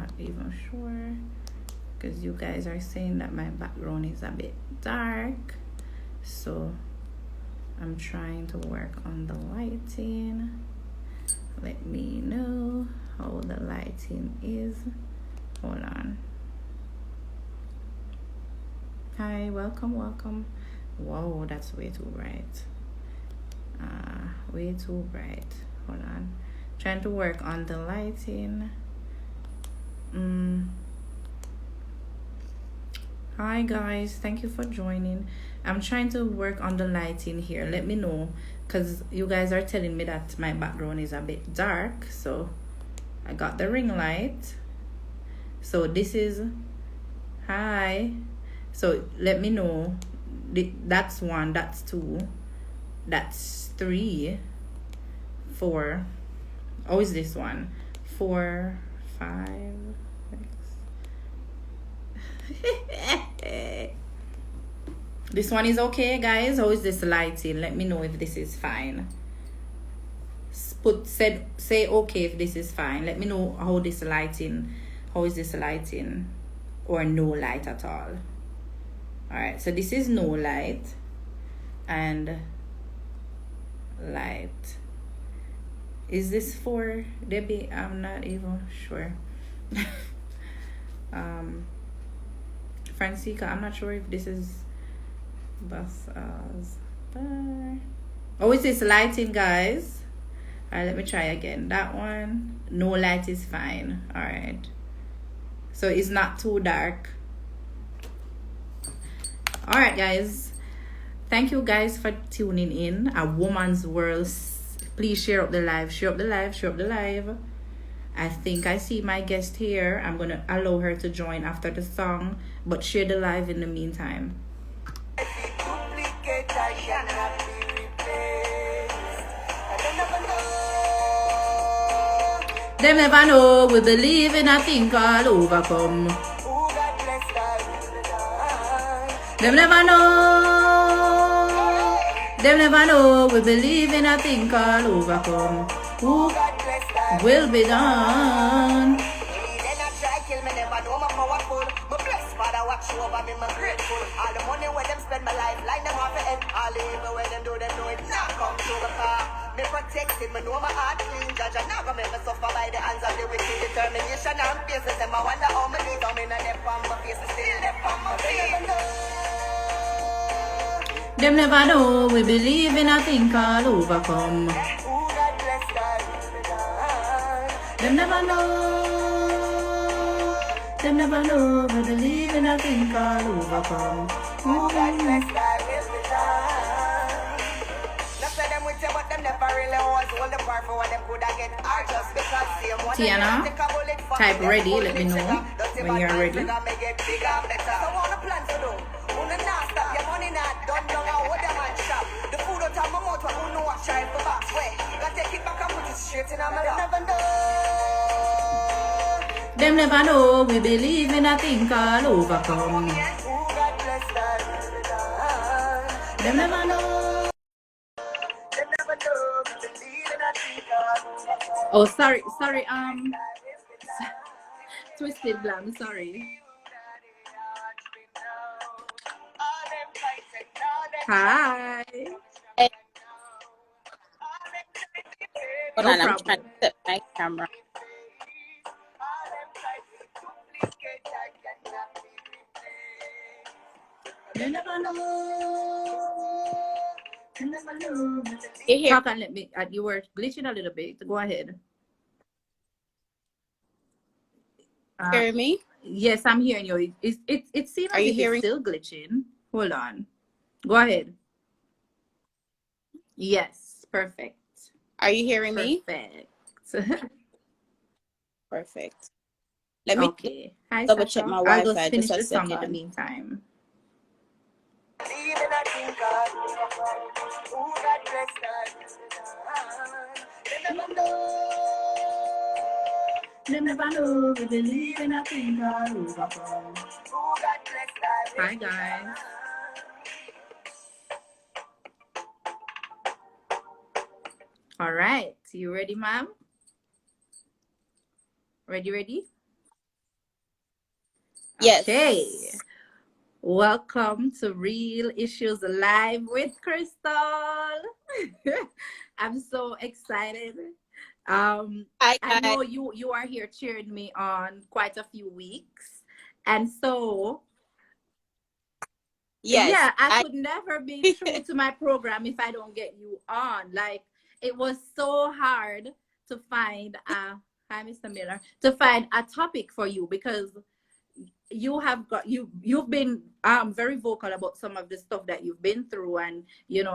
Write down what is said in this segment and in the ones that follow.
not even sure because you guys are saying that my background is a bit dark. So I'm trying to work on the lighting. Let me know how the lighting is. Hold on. Hi, welcome. Whoa, that's way too bright. Way too bright. Hold on. Trying to work on the lighting. Hi guys, thank you for joining. I'm trying to work on the lighting here. Let me know, because you guys are telling me that my background is a bit dark. So I got the ring light. So this is, hi. So let me know. That's 1, that's 2, that's 3, 4. Oh, is this one? 4, 5, 6. This one is okay, guys. How is this lighting? Let me know if this is fine. Say okay if this is fine. Let me know how this lighting. How is this lighting? Or no light at all. Alright, so this is no light and light. Is this for Debbie? I'm not even sure. Francisca, I'm not sure if this is bus. Oh, is this lighting, guys? Alright, let me try again. That one, no light is fine. Alright, so it's not too dark. Alright guys, thank you guys for tuning in. A Woman's World. Please share up the live. I think I see my guest here. I'm gonna allow her to join after the song, but share the live in the meantime. Them never know, we believe in a thing called overcome. Them never know, we believe in a thing called overcome. Who will be done? All the money where them spend my life, like them off the end. All even when them do it, now come to the car. Me protected, me know my heart clean. Judge, I never make me suffer by the hands of the wicked. Determination and faces, them I wonder how me need. I'm in a depth on my face, still depth on my feet. Them never know, we believe in a thing called overcome. Them never know, we believe in a thing called overcome. Tiana, type ready, let me know when you're ready. Them never know, we believe in a thing called overcome. Them never know. Oh, sorry, Twisted Blam, sorry. Hi. Hold on, I'm trying to set my camera. You never know. You hear? Talk and let me. You were glitching a little bit. Go ahead. Hear me? Yes, I'm hearing you. It seems Are as you if hearing? it's still glitching. Hold on. Go ahead. Yes, perfect. Are you hearing me? Perfect. Perfect. Let me Okay. Hi, double Sasha. check my I'll just Wi-Fi finish just a the song in the second. meantime. Never know, we believe in a thing called overcome. Hi, guys. All right. You ready, ma'am? Ready? Okay. Yes. Welcome to Real Issues Live with Crystal. I'm so excited. Hi I guys. know you are here cheering me on quite a few weeks. And so Yes. yeah, I could never be true to my program if I don't get you on. Like it was so hard to find hi Mr. Miller, to find a topic for you because you've been very vocal about some of the stuff that you've been through, and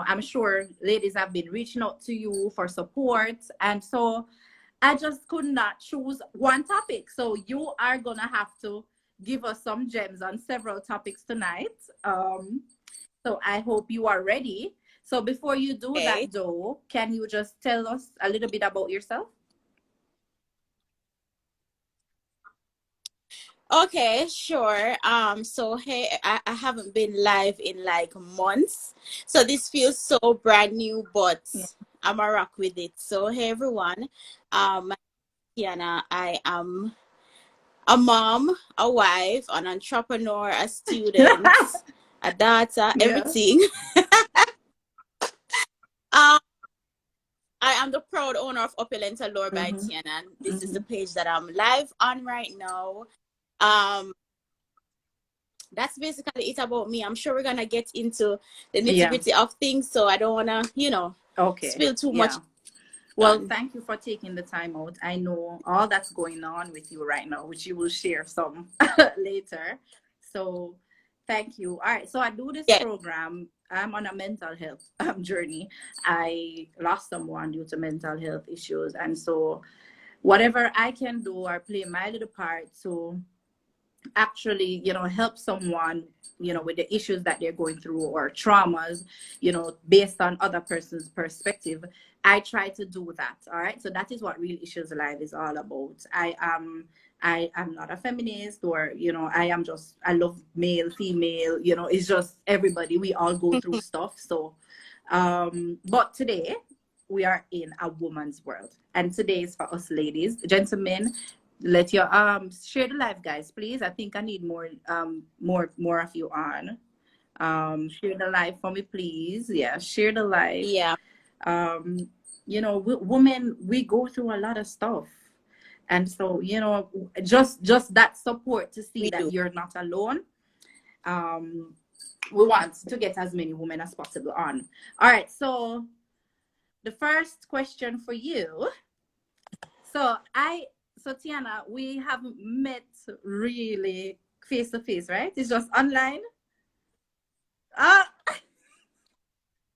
I'm sure ladies have been reaching out to you for support, and so I just could not choose one topic. So you are gonna have to give us some gems on several topics tonight. So I hope you are ready. So before you do that Okay. though, can you just tell us a little bit about yourself? Okay, sure. So hey, I haven't been live in like months. So this feels so brand new, but Yeah. I'm a rock with it. So hey everyone. My name is Tiana. I am a mom, a wife, an entrepreneur, a student, a daughter, Yeah. everything. Um, I am the proud owner of Opulent Allure by Mm-hmm. Tiana. And this is Mm-hmm. the page that I'm live on right now. Um, that's basically it about me. I'm sure we're gonna get into the nitty Yeah. gritty of things, so I don't wanna, Okay. spill too much Yeah. Well, on. thank you for taking the time out. I know all that's going on with you right now, which you will share some later. So, thank you. All right. So, I do this Yeah. program. I'm on a mental health journey. I lost someone due to mental health issues. And so, whatever I can do or play my little part to actually help someone with the issues that they're going through or traumas based on other person's perspective, I try to do that. All right, so that is what Real Issues Live is all about. I am not a feminist, or I love male, female, it's just everybody, we all go through stuff. So but today we are in a woman's world, and today is for us ladies. Gentlemen, let your share the live, guys, please. I think I need more of you on. Share the live for me, please. Yeah, share the live. Yeah, um women, we go through a lot of stuff, and so just that support to see we that do. you're not alone. um we want to get as many women as possible on. All right, so the first question for you. So Tiana, we haven't met really face to face, right? It's just online. Ah,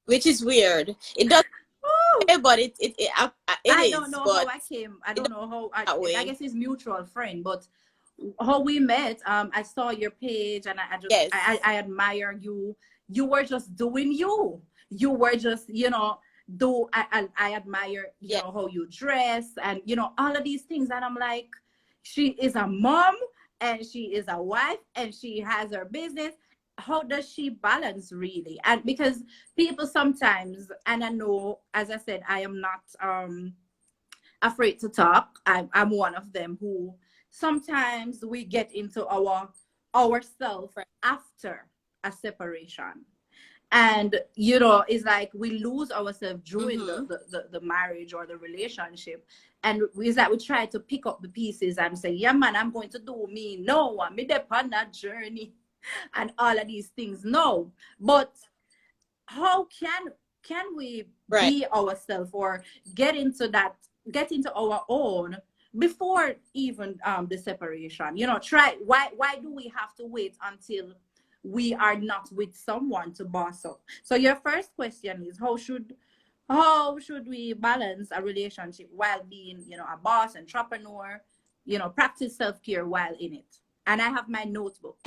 Which is weird. It does, woo! but it I don't is, know how but I came. I it don't know how. does that I way. guess it's mutual friend, but how we met. I saw your page, and I just Yes. I admire you. You were just doing you. You were just do I admire Yeah. how you dress, and all of these things, and I'm like, she is a mom, and she is a wife, and she has her business. How does she balance really? And because people sometimes, and I know, as I said, I am not afraid to talk. I'm one of them who sometimes we get into ourself Right. after a separation, and it's like we lose ourselves during Mm-hmm. the marriage or the relationship, and it's like we try to pick up the pieces and say, yeah man, I'm going to do me, no, I'm there on that journey, and all of these things. No, but how can we Right. be ourselves, or get into that, get into our own before even the separation? Try, why do we have to wait until we are not with someone to boss up? So your first question is, how should we balance a relationship while being a boss, entrepreneur, practice self-care while in it? And I have my notebook.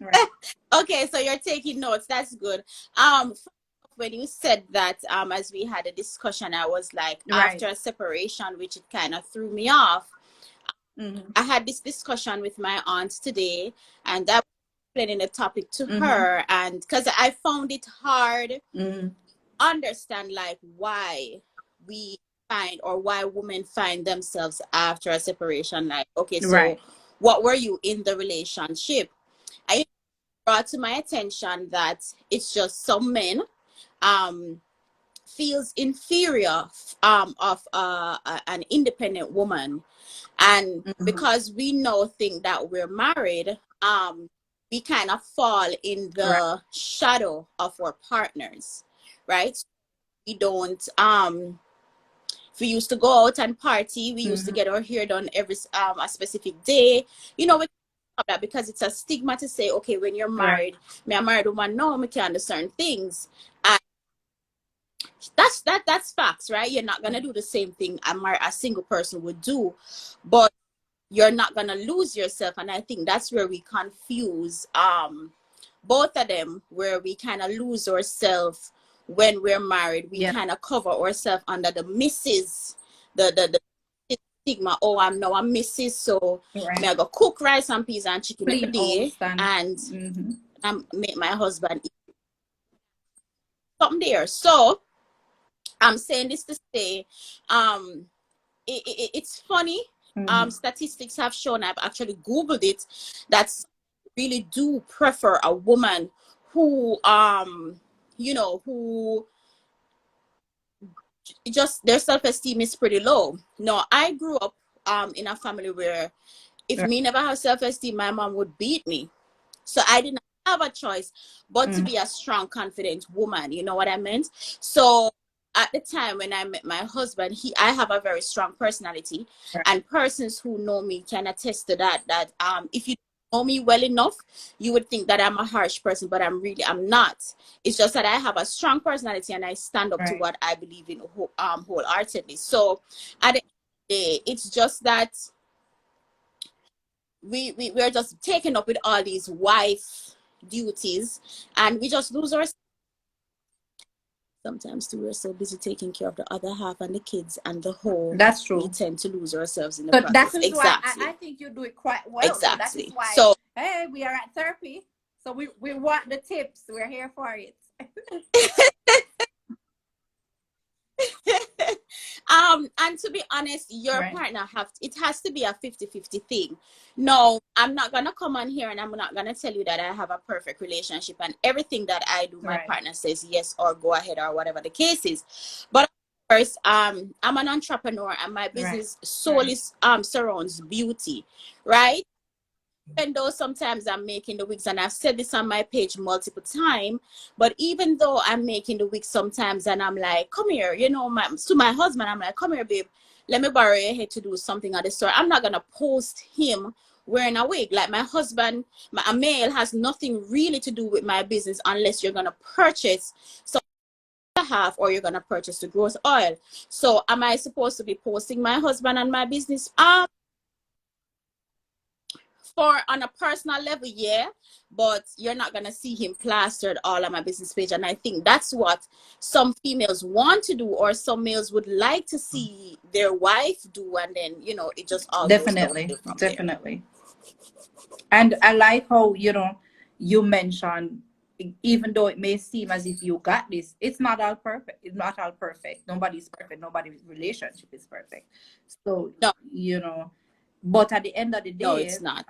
Right. Okay, so you're taking notes. That's good. When you said that, as we had a discussion, I was like, Right. after a separation, which it kind of threw me off. Mm-hmm. I had this discussion with my aunt today, and I was explaining the topic to Mm-hmm. her, and because I found it hard Mm-hmm. understand like why we find, or why women find themselves after a separation. Like, okay, so Right. what were you in the relationship? I brought to my attention that it's just some men um feels inferior of an independent woman, and Mm-hmm. because we now think that we're married, we kind of fall in Right. the shadow of our partners, right? We don't if we used to go out and party, we used to Mm-hmm. get our hair done every a specific day, you know, we have that because it's a stigma to say, okay, when you're Right. married, me a married woman, no, me can't do certain things. And that's facts, right? You're not gonna do the same thing a single person would do, but you're not gonna lose yourself. And I think that's where we confuse both of them, where we kind of lose ourselves when we're married. We Yeah. kind of cover ourselves under the missus, the stigma. Oh, I'm Mrs. So Right. me I go cook rice and peas and chicken every Clean day, house and and mm-hmm. make my husband eat something there. So I'm saying this to say, um, it's funny. Mm-hmm. Statistics have shown, I've actually Googled it, that really do prefer a woman who, who just their self-esteem is pretty low. No, I grew up in a family where if Right. me never have self-esteem, my mom would beat me. So I didn't have a choice but to Mm-hmm. be a strong, confident woman. You know what I meant? So at the time when I met my husband, I have a very strong personality, Right. and persons who know me can attest to that. That if you know me well enough, you would think that I'm a harsh person, but I'm not. It's just that I have a strong personality and I stand up to Right. what I believe in wholeheartedly. So at the end of the day, it's just that we're just taken up with all these wife duties, and we just lose our sometimes too. We're so busy taking care of the other half and the kids and the home, That's we true. tend to lose ourselves in the So that process. is why I Exactly. think you do it quite well. So that is Exactly. why, So hey, we are at therapy. So we want the tips. We're here for it. and to be honest, your Right. partner it has to be a 50-50 thing. No, I'm not gonna come on here and I'm not gonna tell you that I have a perfect relationship and everything that I do my Right. partner says yes or go ahead or whatever the case is. But of course, I'm an entrepreneur and my Right. business Right. solely surrounds beauty, right? Even though sometimes I'm making the wigs, and I've said this on my page multiple times, but even though I'm making the wigs sometimes and I'm like, come here, to my husband, I'm like, come here, babe, let me borrow your head to do something at the store. I'm not going to post him wearing a wig. Like my husband, a male has nothing really to do with my business unless you're going to purchase some half or you're going to purchase the growth oil. So am I supposed to be posting my husband and my business? For on a personal level, yeah, but you're not gonna see him plastered all on my business page. And I think that's what some females want to do, or some males would like to see their wife do, and then it just all goes Definitely. downhill from there. Definitely. And I like how, you mentioned, even though it may seem as if you got this, it's not all perfect. It's not all perfect. Nobody's perfect. Nobody's relationship is perfect. So, No, but at the end of the no, day, it's not.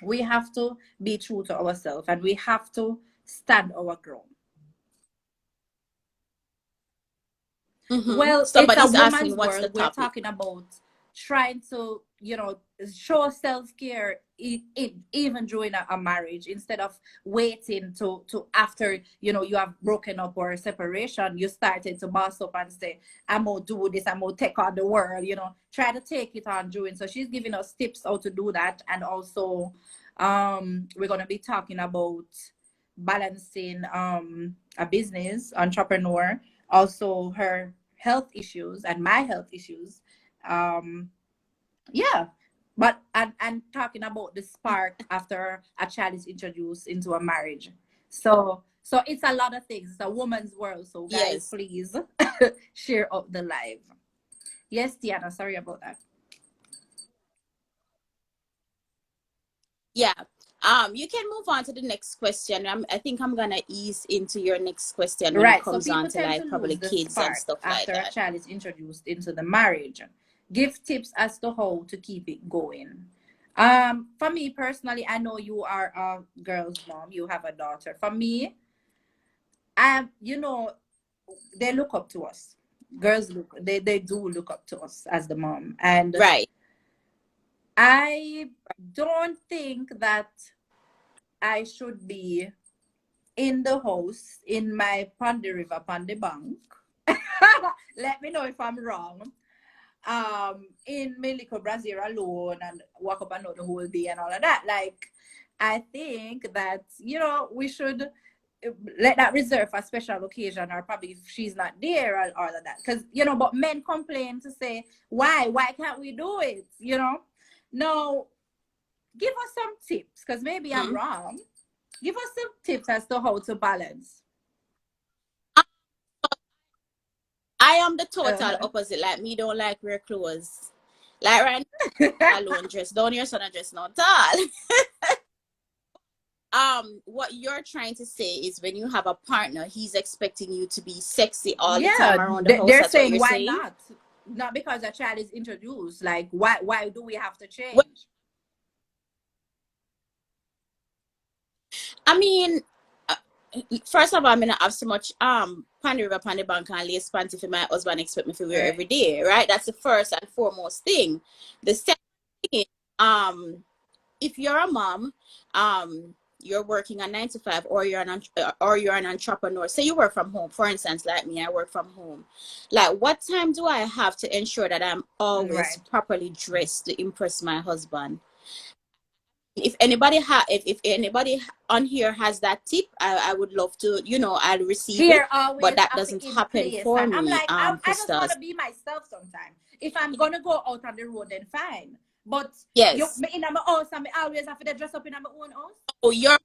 we have to be true to ourselves and we have to stand our ground. Well, it's a Somebody's woman's asking what's the world. We're topic. talking about trying to, show self care even during a marriage, instead of waiting to after you have broken up or a separation. You started to boss up and say, "I'm gonna do this. I'm gonna take on the world." Try to take it on doing. So she's giving us tips how to do that, and also, we're gonna be talking about balancing a business entrepreneur, also her health issues and my health issues. um yeah, but and talking about the spark after a child is introduced into a marriage. So it's a lot of things. It's a woman's world, so guys, Yes, please share out the live. Yes, Tiana, sorry about that. yeah. You can move on to the next question. I think I'm gonna ease into your next question when it Right. So comes on people to tend to like probably lose the kids and spark stuff like after a that. child is introduced into the marriage. Give tips as to how to keep it going. For me personally, I know you are a girl's mom. You have a daughter. For me, you know, they look up to us. Girls they do look up to us as the mom. And Right. I don't think that I should be in the house in my Pondy River Pondy Bank. Let me know if I'm wrong. In Mexico, Brazil alone and walk up and down the whole day and all of that. Like, I think that, we should let that reserve for special occasion, or probably if she's not there or all of that. Because, but men complain to say, why can't we do it? No, give us some tips, because maybe I'm Mhm. wrong. Give us some tips as to how to balance. I am the total Uh-huh. opposite. Like me don't like wear clothes. Like right now, alone dress down your son and dress not tall. What you're trying to say is when you have a partner, he's expecting you to be sexy all the Yeah, time around the house. they're That's what saying you're why saying? not? Not because a child is introduced. Like, why do we have to Well, change? I mean, uh, first of all, I'm gonna have so much Pandy River Pandy Bank and lace panty for my husband expect me to wear every Right. day, right? That's the first and foremost thing. The second thing is, if you're a mom, you're working a 9 to 5, or you're an entrepreneur. Say you work from home, for instance, like me, I work from home. Like, what time do I have to ensure that I'm always Right. properly dressed to impress my husband? If anybody on here has that tip, I would love to, I'll receive it. Fear But always that have doesn't to in happen place. for And I'm me, like, I just Crystal. want to be myself sometimes. If I'm going to go out on the road, then fine. But Yes. in my house, I always have to dress up in my own house. Oh, you're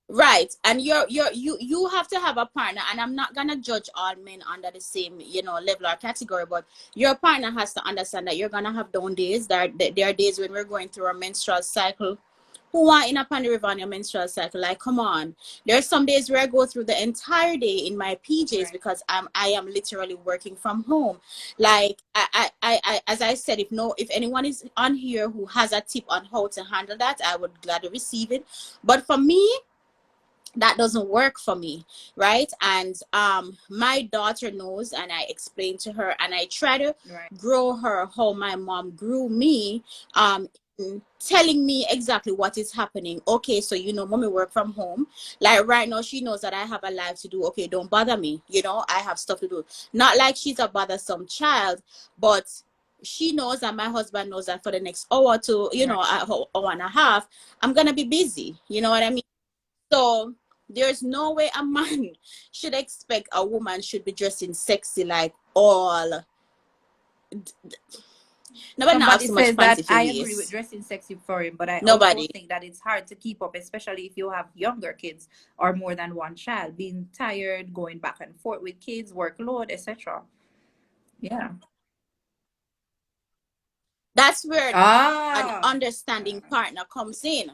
right, and you have to have a partner, and I'm not gonna judge all men under the same, level or category, but your partner has to understand that you're gonna have down days. There are days when we're going through a menstrual cycle. Who want in upon the river on your menstrual cycle? Like, come on. There's some days where I go through the entire day in my PJs Right. because I am literally working from home. Like, as I said, if anyone is on here who has a tip on how to handle that, I would gladly receive it. But for me, that doesn't work for me, right? And my daughter knows, and I explain to her, and I try to Right. grow her how my mom grew me, telling me exactly what is happening. Okay, so mommy work from home. Like right now, she knows that I have a life to do. Okay, don't bother me. I have stuff to do. Not like she's a bothersome child, but she knows, and my husband knows, that for the next hour to Right. hour and a half, I'm gonna be busy. You know what I mean? So there's no way a man should expect a woman should be dressing sexy like all. Nobody not have Somebody so much says that fancy for I agree with waist. dressing sexy for him, but I also Nobody. think that it's hard to keep up, especially if you have younger kids or more than one child, being tired, going back and forth with kids, workload, etc. Yeah. That's where an Ah. understanding partner comes in.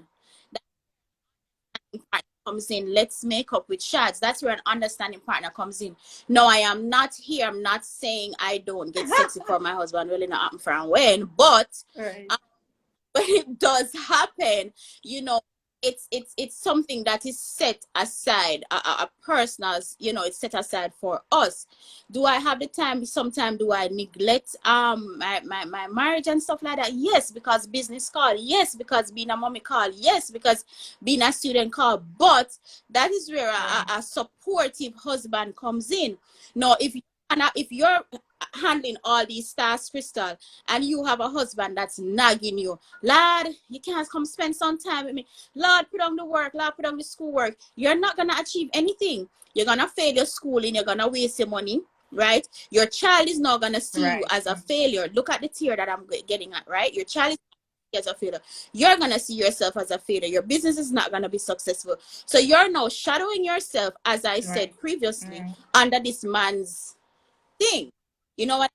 Partner comes in. Let's make up with shots. That's where an understanding partner comes in. No, I am not here. I'm not saying I don't get sexy for my husband. Really not happen for and when, but Right. when it does happen, you know, it's something that is set aside, a personal, it's set aside for us. Do I have the time? Sometimes do I neglect my marriage and stuff like that? Yes, because business call. Yes, because being a mommy call. Yes, because being a student call. But that is where Right. a supportive husband comes in. No, if you're handling all these tasks, Crystal, and you have a husband that's nagging you, Lord, you can't come spend some time with me. Lord, put on the work. Lord, put on the schoolwork. You're not going to achieve anything. You're going to fail your schooling. You're going to waste your money, right? Your child is not going to see you Right. as a failure. Look at the tier that I'm getting at, right? Your child is as a failure. You're going to see yourself as a failure. Your business is not going to be successful. So you're now shadowing yourself, as I Right. said previously, Right. under this man's thing. You know what?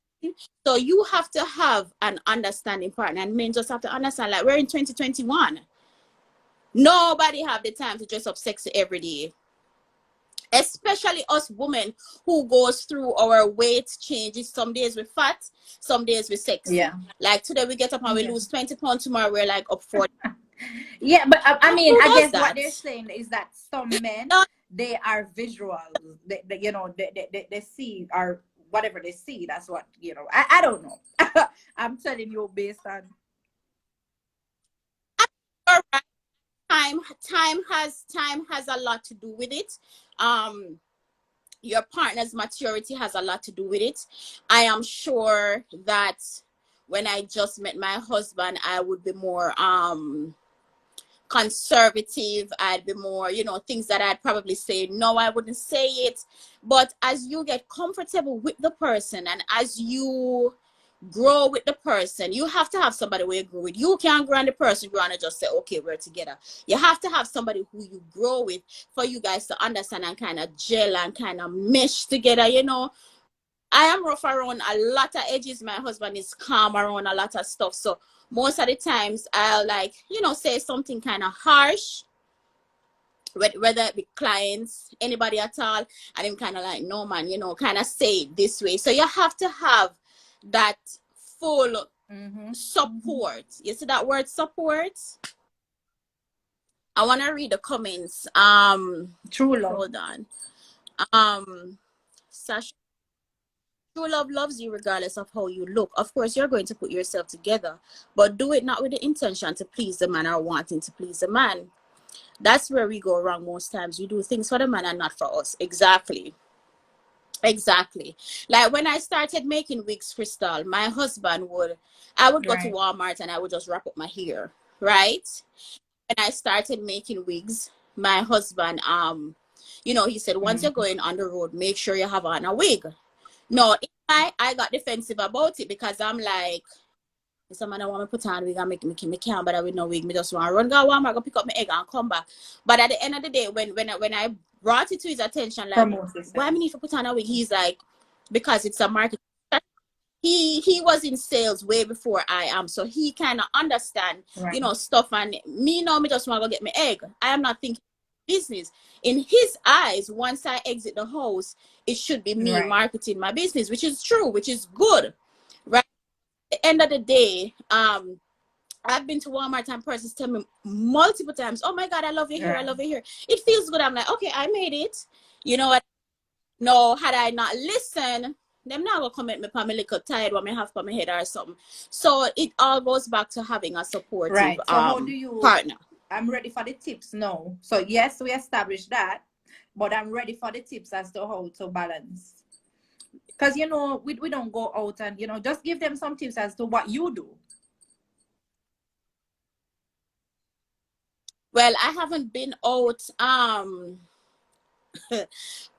So you have to have an understanding partner, and men just have to understand, like, we're in 2021. Nobody have the time to dress up sexy every day. Especially us women who goes through our weight changes. Some days we're fat, some days we're sexy. Yeah. Like today we get up and we lose 20 pounds, tomorrow we're like up 40. Yeah, but I mean, Who I does guess what that? they're saying is that some men, they are visual. They you know, they see, or whatever they see, that's what, you know. I don't know. I'm telling you based on. All right. Time has a lot to do with it. Your partner's maturity has a lot to do with it. I am sure that when I just met my husband, I would be more conservative. I'd be more, you know, things that I'd probably say no, I wouldn't say it. But as you get comfortable with the person, and as you grow with the person, you have to have somebody where you grow with. You can't grow on the person, grow and just say, okay, we're together. You have to have somebody who you grow with for you guys to understand and kind of gel and kind of mesh together, you know. I am rough around a lot of edges. My husband is calm around a lot of stuff. So most of the times I'll, like, you know, say something kind of harsh, whether it be clients, anybody at all, and I'm kind of like, no man, you know, kind of say it this way. So you have to have that full support. You see that word support? I want to read the comments. True love. Hold on. Sasha, true love loves you regardless of how you look. Of course, you're going to put yourself together, but do it not with the intention to please the man or wanting to please the man. That's where we go wrong most times. We do things for the man and not for us. Exactly. Like when I started making wigs, Crystal, my husband I would go to Walmart and I would just wrap up my hair, right? When I started making wigs, my husband, you know, he said, once you're going on the road, make sure you have on a wig. No, I got defensive about it, because I'm like, someone I want to put on wig and me can't, but I with no wig. Me just want to run, go Walmart, go pick up my egg and come back. But at the end of the day, when I brought it to his attention, like, why me need to put on a wig? He's like, because it's a market. He was in sales way before I am, so he kind of understand, you know, stuff. And me just want to go get my egg. I am not thinking business. In his eyes, once I exit the house, it should be me marketing my business, which is true, which is good, right? At the end of the day, I've been to Walmart and persons tell me multiple times, oh my God, I love your hair, I love your hair. It feels good. I'm like, okay, I made it. You know what? No, had I not listened, them now gonna come at me for me little tired when I have for my head or something. So it all goes back to having a supportive So how do you partner. I'm ready for the tips now. So yes, we established that, but I'm ready for the tips as to how to balance. Because, you know, we don't go out and, you know, just give them some tips as to what you do. Well, I haven't been out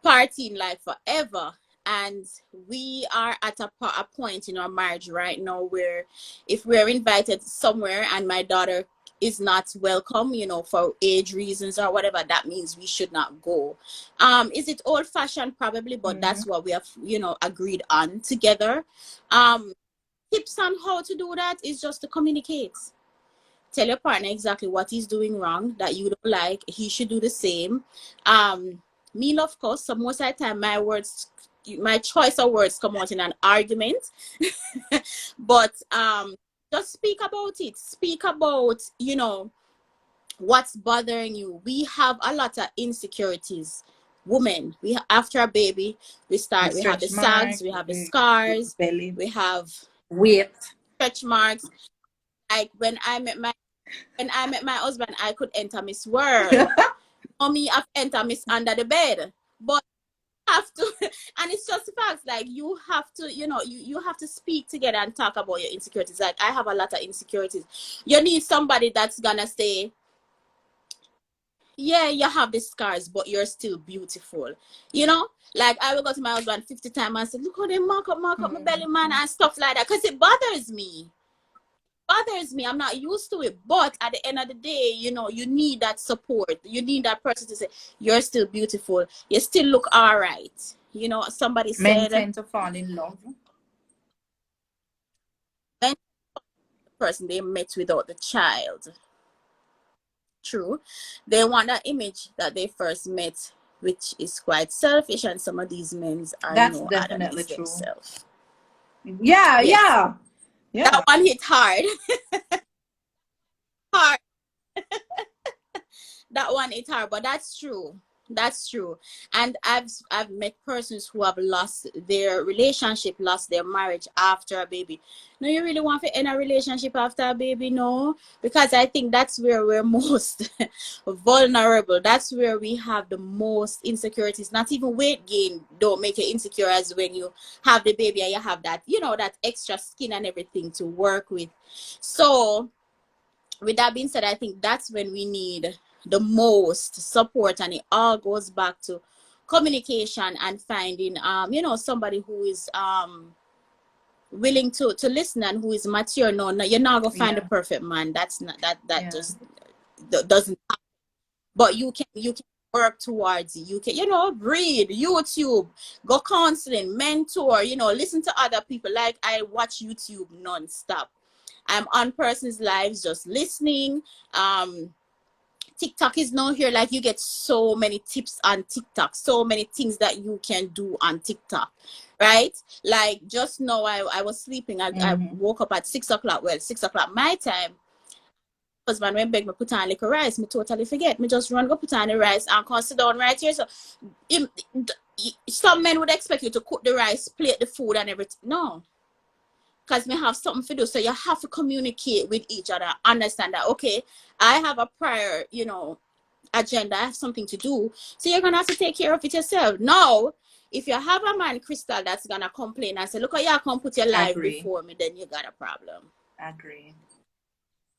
partying like forever. And we are at a point in our marriage right now where if we're invited somewhere and my daughter is not welcome, you know, for age reasons or whatever, that means we should not go. Is it old fashioned? Probably, but that's what we have, you know, agreed on together. Tips on how to do that is just to communicate. Tell your partner exactly what he's doing wrong that you don't like. He should do the same. Me, of course, so most of the time my choice of words come out in an argument. But just speak about it. Speak about, you know, what's bothering you. We have a lot of insecurities. Women, after a baby, we have the sags, we have the scars, belly, we have weight, stretch marks. Like when I met my husband, I could enter Miss World. Me, I've entered Miss Under the Bed. But you have to, and it's just facts. Like you have to, you know, you have to speak together and talk about your insecurities. Like I have a lot of insecurities. You need somebody that's gonna say, yeah, you have the scars, but you're still beautiful. You know, like I will go to my husband 50 times and say, look how they mark up my belly, man, and stuff like that, because it bothers me. I'm not used to it. But at the end of the day, you know, you need that support. You need that person to say, you're still beautiful. You still look all right. You know, somebody men said, tend to fall in love person they met without the child. True. They want that image that they first met, which is quite selfish, and some of these men are That's no definitely Adams true. themselves. Yeah, Yes. yeah, yeah. That one hit hard. Hard. That one hit hard, but that's true. That's true. And I've met persons who have lost their relationship, lost their marriage after a baby. No, you really want to end a relationship after a baby? No, because I think that's where we're most vulnerable. That's where we have the most insecurities. Not even weight gain don't make you insecure as when you have the baby and you have that, you know, that extra skin and everything to work with. So with that being said, I think that's when we need the most support, and it all goes back to communication and finding you know, somebody who is willing to listen and who is mature. No, no, you're not gonna find a perfect man. That's not that just doesn't happen. But you can work towards it. You can, you know, read YouTube, go counseling, mentor, you know, listen to other people. Like I watch YouTube non-stop. I'm on persons' lives just listening. TikTok is now here. Like you get so many tips on TikTok, so many things that you can do on TikTok, right? Like just now I was sleeping. I woke up at 6 o'clock. Well, 6 o'clock my time. Husband when beg me put on liquor rice, me totally forget. Me just run go put on the rice and come sit down right here. So some men would expect you to cook the rice, plate the food and everything. No. Because we have something to do. So you have to communicate with each other. Understand that, okay, I have a prior, you know, agenda. I have something to do. So you're going to have to take care of it yourself. Now, if you have a man, Crystal, that's going to complain and say, look, you come put your life before me, then you got a problem. Agree.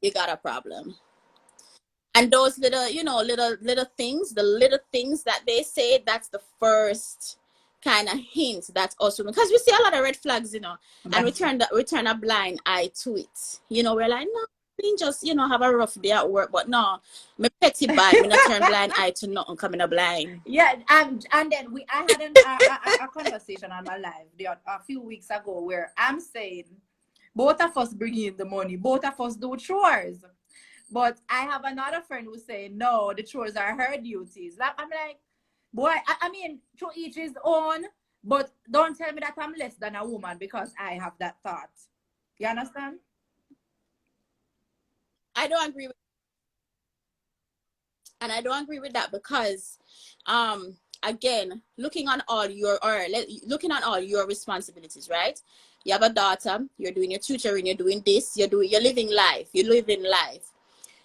You got a problem. And those little, you know, little things, the little things that they say, that's the first kind of hint that also, because we see a lot of red flags, you know, and we turn a blind eye to it. You know, we're like, no, we just, you know, have a rough day at work, but no, me petty bad, me not turn blind eye to nothing coming a blind. Yeah, and then I had a conversation on my live a few weeks ago where I'm saying both of us bring in the money, both of us do chores. But I have another friend who's saying, no, the chores are her duties. I'm like, boy, I mean, to each his own, but don't tell me that I'm less than a woman because I have that thought. You understand? I don't agree with, and I don't agree with that because, again, looking on all your responsibilities, right? You have a daughter, you're doing your tutoring, you're doing this, you're living life,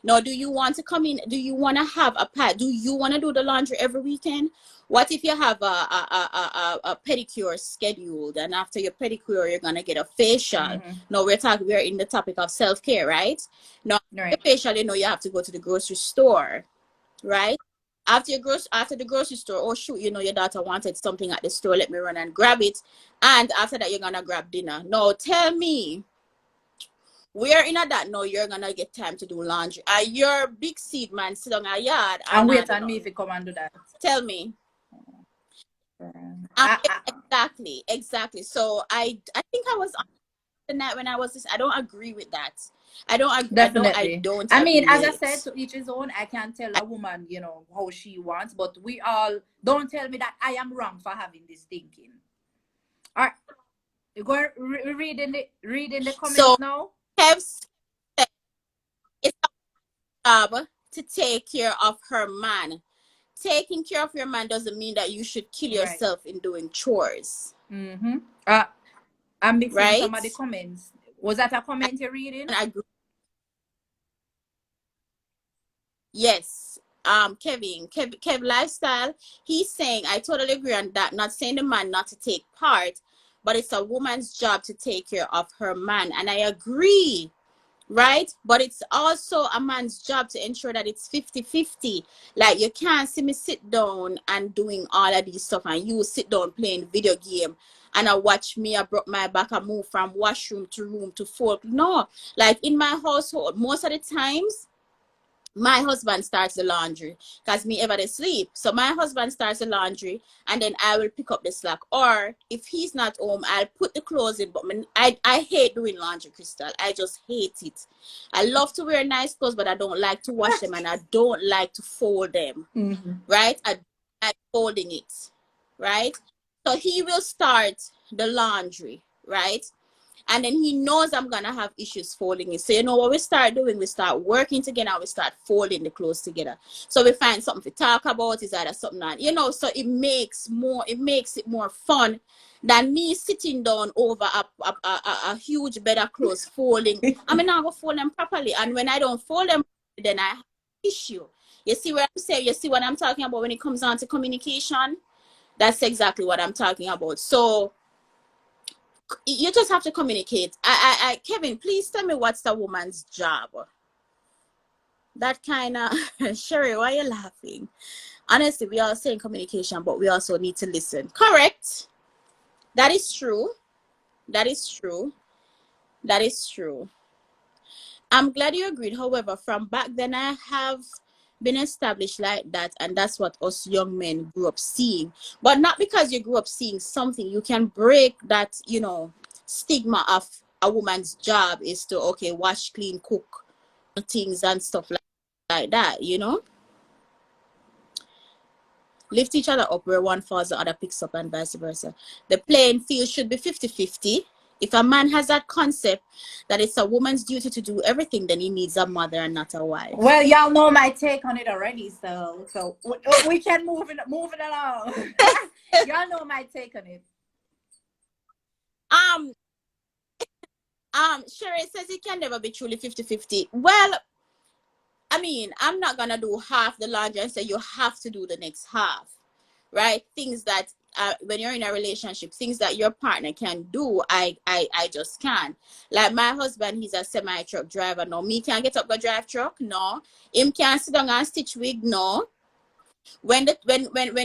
Now, do you want to come in? Do you want to have a pad? Do you want to do the laundry every weekend? What if you have a pedicure scheduled, and after your pedicure, you're going to get a facial? No, we're in the topic of self-care, right? Now, the facial, you know, you have to go to the grocery store, right? After the grocery store, oh shoot, you know, your daughter wanted something at the store, let me run and grab it. And after that, you're going to grab dinner. No, tell me, we're in a that now you're gonna get time to do laundry. Your big seed man sit on a yard and wait on me if you come and do that. Tell me. Exactly. So I think I was on the night when I was this. I don't agree with that. I don't agree. Definitely. I don't. I mean, as I said, to each his own. I can't tell a woman, you know, how she wants, but we all don't tell me that I am wrong for having this thinking. All right, you go read in the comments now. It's a job to take care of her man. Taking care of your man doesn't mean that you should kill yourself in doing chores. I'm mixing some of the comments. Was that a comment you're reading? I agree. Yes. Kev Lifestyle, he's saying, I totally agree on that. Not saying the man not to take part, but it's a woman's job to take care of her man. And I agree, right? But it's also a man's job to ensure that it's 50-50. Like, you can't see me sit down and doing all of these stuff and you sit down playing video game and I watch me, I broke my back, I move from washroom to room to fork. No, like in my household, most of the times, my husband starts the laundry because me ever they sleep. So my husband starts the laundry and then I will pick up the slack. Or if he's not home, I'll put the clothes in. But I hate doing laundry, Crystal. I just hate it. I love to wear nice clothes, but I don't like to wash them and I don't like to fold them. Right? I like folding it. Right? So he will start the laundry. Right? And then he knows I'm going to have issues folding it. So, you know what we start doing? We start working together and we start folding the clothes together. So we find something to talk about. Is either something that, you know, so it makes it more fun than me sitting down over a huge bed of clothes folding. I mean, I'm going to fold them properly. And when I don't fold them, then I have an issue. You see what I'm saying? You see what I'm talking about when it comes on to communication? That's exactly what I'm talking about. So, you just have to communicate. Kevin, please tell me what's the woman's job. That kind of Sherry, why are you laughing? Honestly, we are saying communication, but we also need to listen. Correct. That is true. That is true. That is true. I'm glad you agreed. However, from back then, I have been established like that, and that's what us young men grew up seeing. But not because you grew up seeing something, you can break that, you know, stigma of a woman's job is to, okay, wash, clean, cook things and stuff like that, you know. Lift each other up where one falls, the other picks up, and vice versa. The playing field should be 50-50. If a man has that concept that it's a woman's duty to do everything, then he needs a mother and not a wife. Well, y'all know my take on it already, so we can move it along. Y'all know my take on it. Sherry says it can never be truly 50-50. Well, I mean, I'm not gonna do half the laundry and say you have to do the next half, right? Things that when you're in a relationship, things that your partner can do, I just can't. Like my husband, he's a semi-truck driver. No, me can't get up go drive truck. No, him can't sit down and stitch wig. No. When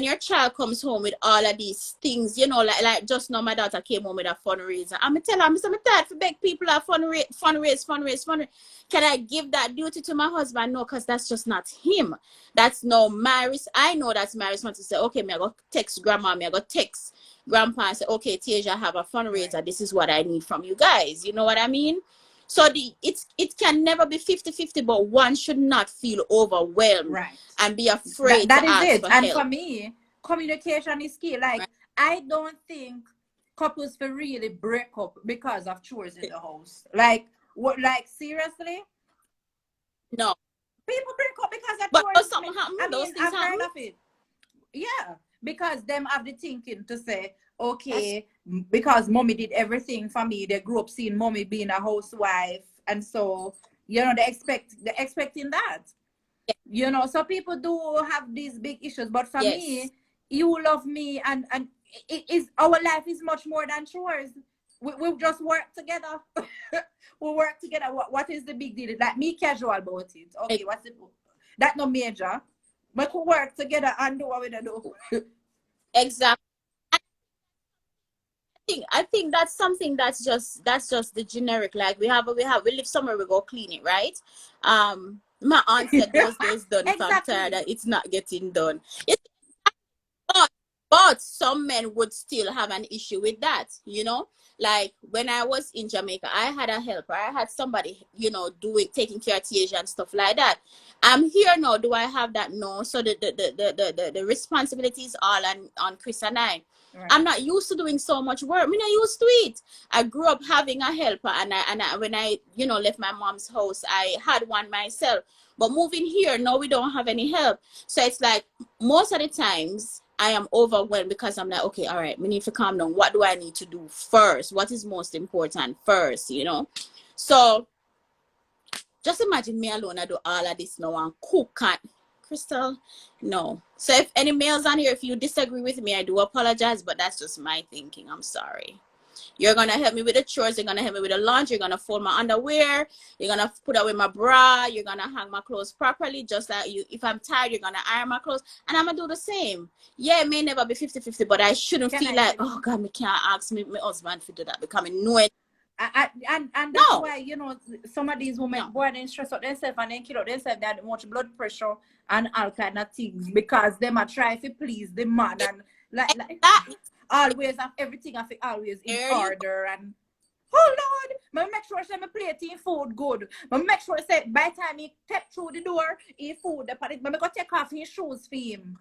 your child comes home with all of these things, you know, like just now my daughter came home with a fundraiser. I'm tell her, I'm tired for beg people are fundraise. Can I give that duty to my husband? No, because that's just not him. That's no my I know that's my response to say, okay, me I go text grandma, me I go text grandpa and say, okay, Tasia, I have a fundraiser. This is what I need from you guys. You know what I mean? So it can never be 50-50, but one should not feel overwhelmed, right, and be afraid that to is ask it. for and help. For me, communication is key. Like, right. I don't think couples will really break up because of chores in the house. Like, what? Like, seriously? No. People break up because of but chores. Something happen. I Those mean, things I've happen. heard of it. Yeah, because them have the thinking to say, okay, because mommy did everything for me. They grew up seeing mommy being a housewife, and so, you know, they're expecting that. Yeah. You know, so people do have these big issues. But for me, you love me, and it is, our life is much more than chores. We just work together. We work together. What is the big deal? Like, me casual about it. Okay, what's the that no major? We could work together and do what we do. Exactly. I think that's something that's just the generic. Like we live somewhere, we go clean it, right? My aunt said those days done. Exactly. If I'm tired that it's not getting done. But some men would still have an issue with that, you know. Like when I was in Jamaica, I had a helper. I had somebody, you know, taking care of Tasia and stuff like that. I'm here now. Do I have that? No. So the responsibility is all on Chris and I. Right. I'm not used to doing so much work. I'm not used to it. I grew up having a helper, and when I, you know, left my mom's house, I had one myself. But moving here, no, we don't have any help. So it's like most of the times I am overwhelmed because I'm like, okay, all right, we need to calm down. What do I need to do first? What is most important first, you know? So just imagine me alone, I do all of this now and cook and Crystal, no. So if any males on here, if you disagree with me, I do apologize, but that's just my thinking. I'm sorry. You're going to help me with the chores. You're going to help me with the laundry. You're going to fold my underwear. You're going to put away my bra. You're going to hang my clothes properly. Just like you, if I'm tired, you're going to iron my clothes. And I'm going to do the same. Yeah, it may never be 50-50, but I shouldn't feel like, oh, God, me can't ask my husband to do that because I know it. And that's No, why, you know, some of these women no. go and stress out themselves and then kill out themselves. They have much blood pressure and all kind of things because them are trying to please the man and like Exactly. always have everything have to always in There you go. order and oh Lord, but make sure say my plate in food good. But make sure say by the time he step through the door, he food the it. But me go take off his shoes for him.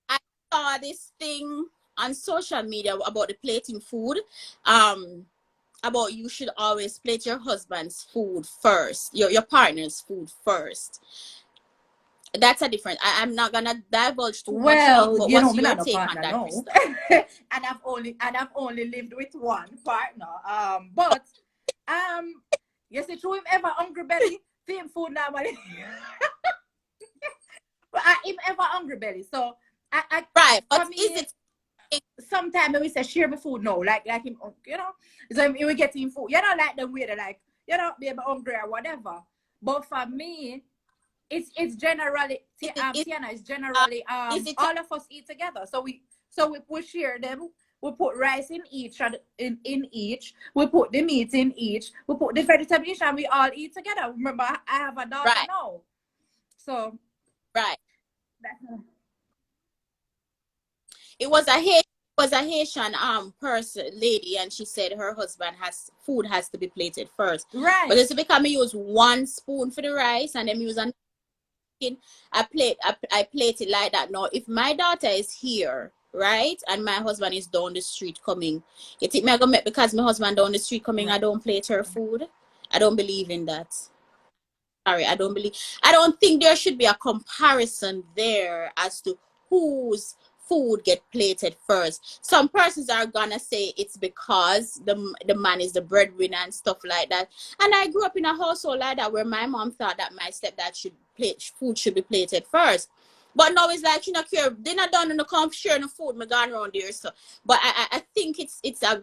I saw this thing on social media about the plating food. Um, about you should always plate your husband's food first, your partner's food first. That's a different. I'm not gonna divulge too much in it, Well, but you know, what's me your not a take on partner, that, no. Krista? And I've only lived with one partner. But you see, through him ever hungry belly, same food normally. But him ever hungry belly. So Right, for but is me, it sometimes we say share my food no, like him, you know. So we get him food. You know, like the way they like, you know, be hungry or whatever. But for me, it's generally is it is Tiana is uh, generally is it all of us eat together. So we share them. We put rice in each in each. We put the meat in each. We put the vegetable in each, and we all eat together. Remember, I have a daughter right, now, so right? that's It was a Haitian person lady, and she said her husband has food has to be plated first. But right. it's because I use 1 spoon for the rice and then use I plate it like that. Now, if my daughter is here, right, and my husband is down the street coming, you think me I go make because my husband down the street coming, I Right. don't plate her food? I don't believe in that. Sorry, I don't think there should be a comparison there as to whose food get plated first. Some persons are gonna say it's because the man is the breadwinner and stuff like that. And I grew up in a household like that where my mom thought that my stepdad should plate food should be plated first. But now it's like, you know, care they're not done in the come sharing the food, me gone around there. So but I think it's a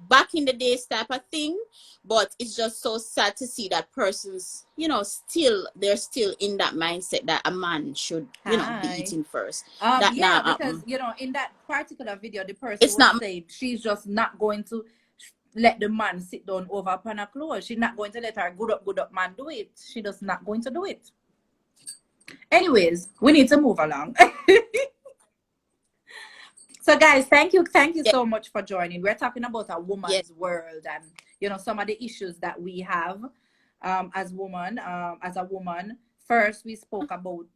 back in the days type of thing, but it's just so sad to see that persons, you know, still they're still in that mindset that a man should, you know, be Hi. eating first. That Yeah, now because you know, in that particular video, the person it's was not saying she's just not going to let the man sit down over upon her clothes. She's not going to let her good up man do it. She just not going to do it. Anyways, we need to move along. So guys, thank you yeah, so much for joining. We're talking about a yeah. woman's world and you know some of the issues that we have as woman, as a woman. First, we spoke about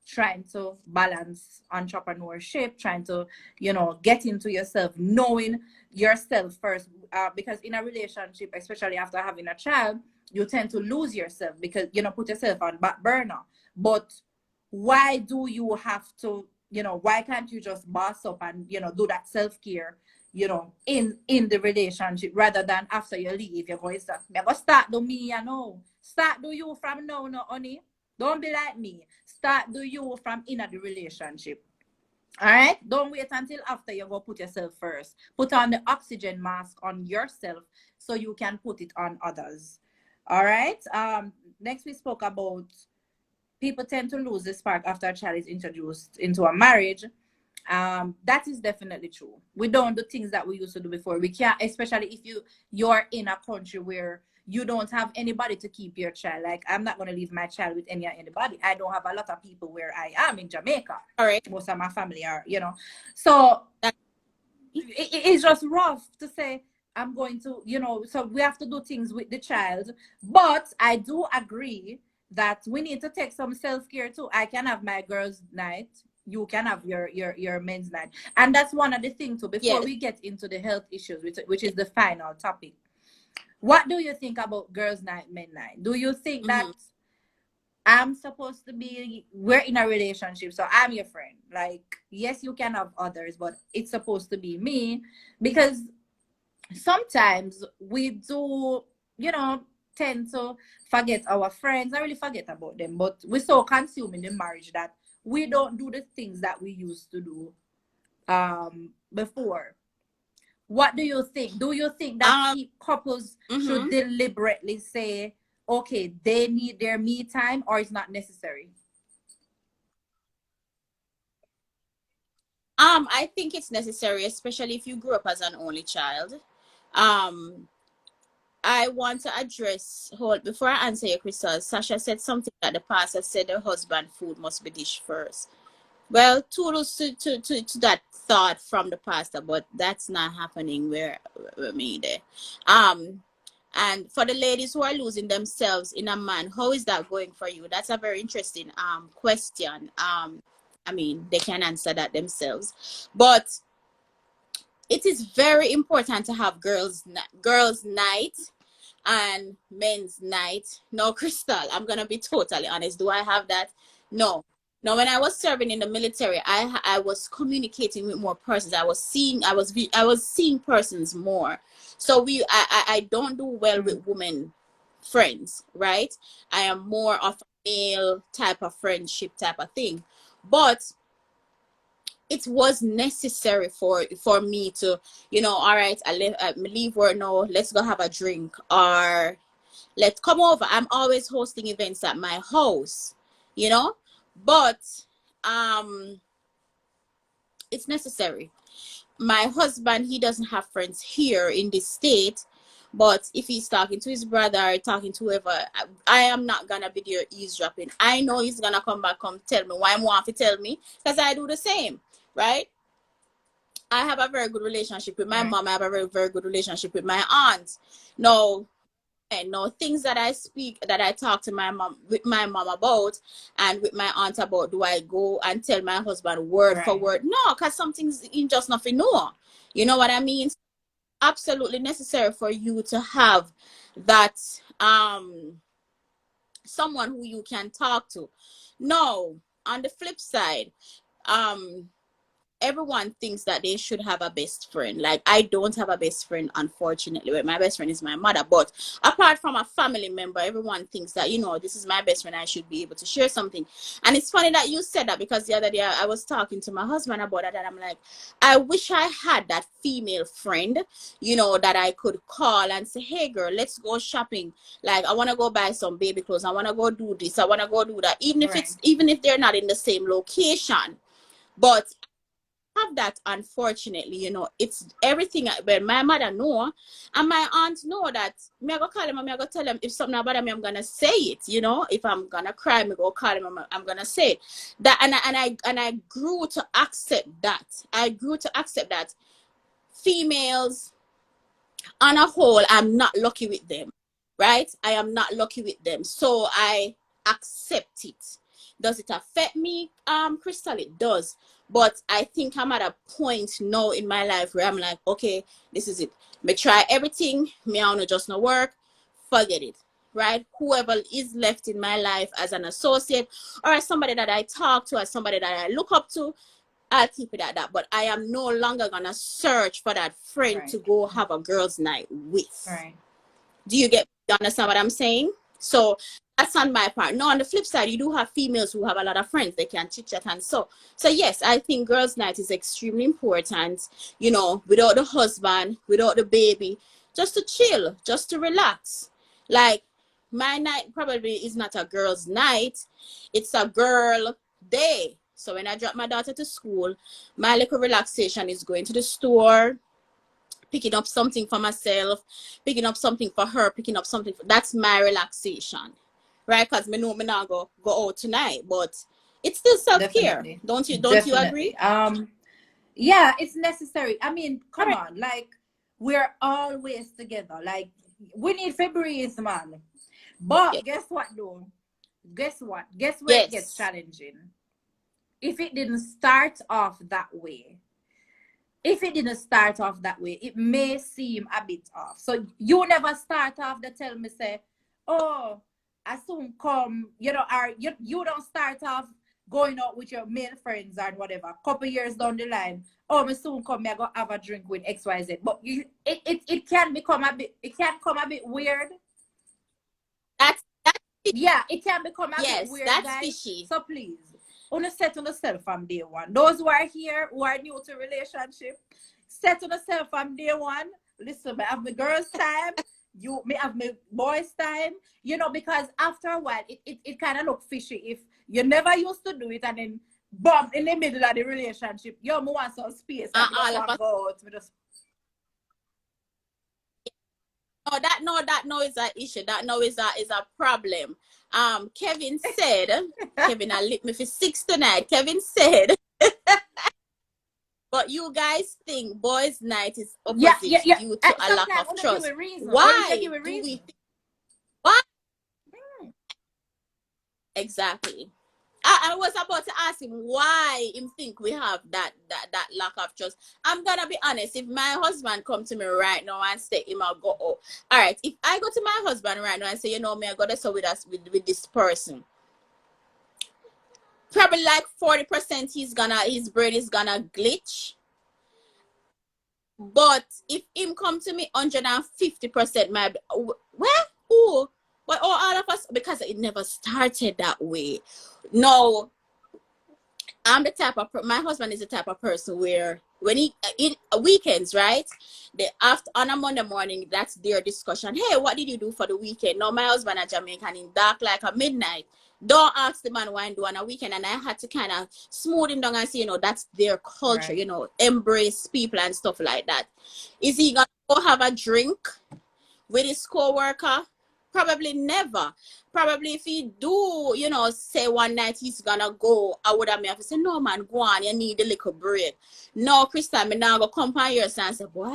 trying to balance entrepreneurship, trying to, you know, get into yourself, knowing yourself first. Because in a relationship, especially after having a child, you tend to lose yourself because you know put yourself on back burner. But why do you have to, you know, why can't you just boss up and you know do that self-care, you know, in the relationship rather than after you leave you're going to start never start do me, you know, start do you from now, no honey, don't be like me, start do you from in the relationship. All right, don't wait until after you go put yourself first, put on the oxygen mask on yourself so you can put it on others. All right, next we spoke about people tend to lose the spark after a child is introduced into a marriage. That is definitely true. We don't do things that we used to do before. We can't, especially if you're in a country where you don't have anybody to keep your child. Like I'm not gonna leave my child with anybody. I don't have a lot of people where I am in Jamaica. All right. Most of my family are, you know. So That, it's just rough to say I'm going to, you know, so we have to do things with the child. But I do agree that we need to take some self-care too. I can have my girls' night. You can have your men's night. And that's one of the things too, before yes. we get into the health issues, which is the final topic. What do you think about girls' night, men night? Do you think that Mm-hmm. I'm supposed to be, we're in a relationship, so I'm your friend. Like, yes, you can have others, but it's supposed to be me because sometimes we do, you know, tend to forget our friends. I really forget about them, but we're so consumed in the marriage that we don't do the things that we used to do before. What do you think? Do you think that Um. couples should Mm-hmm. deliberately say, okay, they need their me time, or it's not necessary? I think it's necessary, especially if you grew up as an only child. Um, I want to address, hold, before I answer your, Crystal, Sasha said something that the pastor said her husband food must be dish first. Well, toodles to that thought from the pastor, but that's not happening where me there. Um, and for the ladies who are losing themselves in a man, how is that going for you? That's a very interesting question. I mean, they can answer that themselves, but it is very important to have girls night and men's night. No, Crystal, I'm gonna be totally honest. Do I have that? No. No, when I was serving in the military, I was communicating with more persons. I was seeing persons more. So I don't do well with women friends, right? I am more of a male type of friendship type of thing. But it was necessary for me to, all right, I leave work now, let's go have a drink, or let's come over. I'm always hosting events at my house, you know, but it's necessary. My husband, he doesn't have friends here in this state, but if he's talking to his brother or talking to whoever, I am not gonna be there eavesdropping. I know he's gonna come tell me why I'm want to tell me, because I do the same, right? I have a very good relationship with my mom. I have a very, very good relationship with my aunt. No, and no things that I talk to my mom with my mom about and with my aunt about, do I go and tell my husband word for word? No, because some things you just nothing know. You know what I mean? Absolutely necessary for you to have that someone who you can talk to. No, on the flip side, um everyone thinks that they should have a best friend. Like, I don't have a best friend, unfortunately. My best friend is my mother. But apart from a family member, everyone thinks that, this is my best friend. I should be able to share something. And it's funny that you said that, because the other day I was talking to my husband about that. And I'm like, I wish I had that female friend, that I could call and say, hey, girl, let's go shopping. Like, I want to go buy some baby clothes. I want to go do this. I want to go do that. Even if they're not in the same location. But have that, unfortunately, it's everything. But my mother know, and my aunt know that me I go call him and me I go tell him if something about me, I'm gonna say it. If I'm gonna cry, me go call him, I'm gonna say it. That and I grew to accept that. I grew to accept that females on a whole, I'm not lucky with them, right? I am not lucky with them, so I accept it. Does it affect me, Crystal? It does. But I think I'm at a point now in my life where I'm like, okay, this is it. Me try everything. Me I wanna just no work. Forget it, right? Whoever is left in my life as an associate or as somebody that I talk to, as somebody that I look up to, I'll keep it at that. But I am no longer gonna search for that friend to go have a girls' night with. Right. Do you understand what I'm saying? So that's on my part. No, on the flip side, you do have females who have a lot of friends. They can chit chat and so yes, I think girls' night is extremely important. Without the husband, without the baby, just to chill, just to relax. Like, my night probably is not a girls' night. It's a girl day. So when I drop my daughter to school, my little relaxation is going to the store, picking up something for myself, picking up something for her, picking up something. That's my relaxation, right? Because me know me not go out tonight, but it's still self-care. Definitely. Don't you Definitely. agree? Yeah, it's necessary. I mean, come on, like, we're always together. Like, we need February's, man. But guess what, though? Guess what? Guess where it gets challenging? If it didn't start off that way, it may seem a bit off. So you never start off to tell me, say, oh, I soon come, or you don't start off going out with your male friends or whatever. Couple years down the line, oh, me soon come, I go have a drink with XYZ. But it can become a bit, it can come a bit weird. Yeah, it can become a bit weird, that's guys. fishy. So please, set on yourself from day one. Those who are here, who are new to relationship, set on yourself from day one. Listen, I have my girls' time. You may have my boys' time. Because after a while, it kind of look fishy if you never used to do it, and then bump in the middle of the relationship. Yo, me want some space. I And just all of want us, to go out. Me just... that no is an issue. That no is a problem. Kevin said, Kevin, I lit me for 6 tonight. Kevin said, but you guys think boys' night is opposite due to a lack of trust. Why do we think? Why? Exactly. I was about to ask him why him think we have that lack of trust. I'm gonna be honest. If my husband come to me right now and say him, I'll go, oh, all right. If I go to my husband right now and say, you know, me, I got this with us with this person, probably like 40% his brain is gonna glitch. But if him come to me 150%, my where who? But all of us, because it never started that way. No, I'm the type of my husband is the type of person where when he in weekends, right? They after on a Monday morning, that's their discussion. Hey, what did you do for the weekend? No, my husband a Jamaican in dark like a midnight. Don't ask the man what I do on a weekend, and I had to kind of smooth him down and say, you know, that's their culture, Right. you know, embrace people and stuff like that. Is he gonna go have a drink with his co-worker? Probably never. Probably if he do, you know, say one night he's gonna go, I would have to say, no man, go on, you need a little break. No, Krista, me now go come on your and say, boy,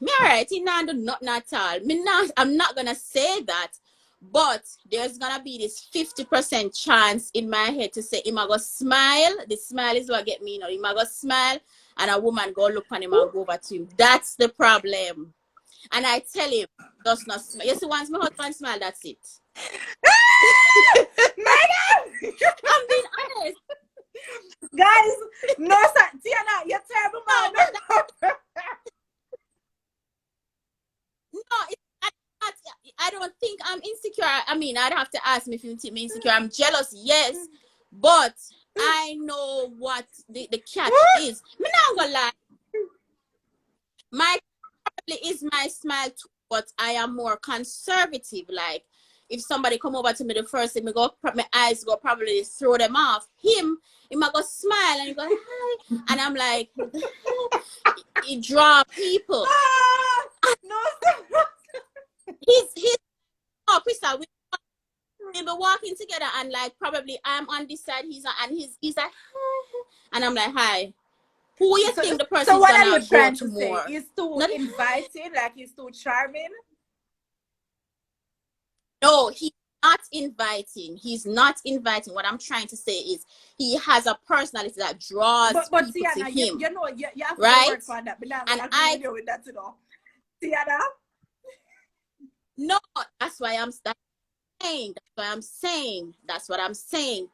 me alright, he not do nothing at all. I'm not gonna say that, but there's gonna be this 50% chance in my head to say, him I go smile. The smile is what get me, you know, him I go smile, and a woman go look on him and go over to him. That's the problem. And I tell him, does not smile. You see, once my husband smile, that's it. I'm being honest. Guys, no, sir. Tiana, you're terrible, man. No, I don't think I'm insecure. I mean, I'd have to ask me if you think me insecure. I'm jealous, yes. But I know what the catch is. Me not gonna lie. My is my smile too, but I am more conservative. Like if somebody come over to me, the first thing my eyes go probably throw them off. He might go smile and he go hi, and I'm like, he draw people. No, He's oh, Krista, we be walking together and like probably I'm on this side, he's like hi, and I'm like hi. Who you think the person so is what are gonna you trying go to say? more? He's too inviting, like he's too charming? No, he's not inviting. He's not inviting. What I'm trying to say is he has a personality that draws but people Tiana, to him. you know, you have right? to work on that. But now and I I agree with that, you know. Tiana? No, that's why I'm saying. That's what I'm saying.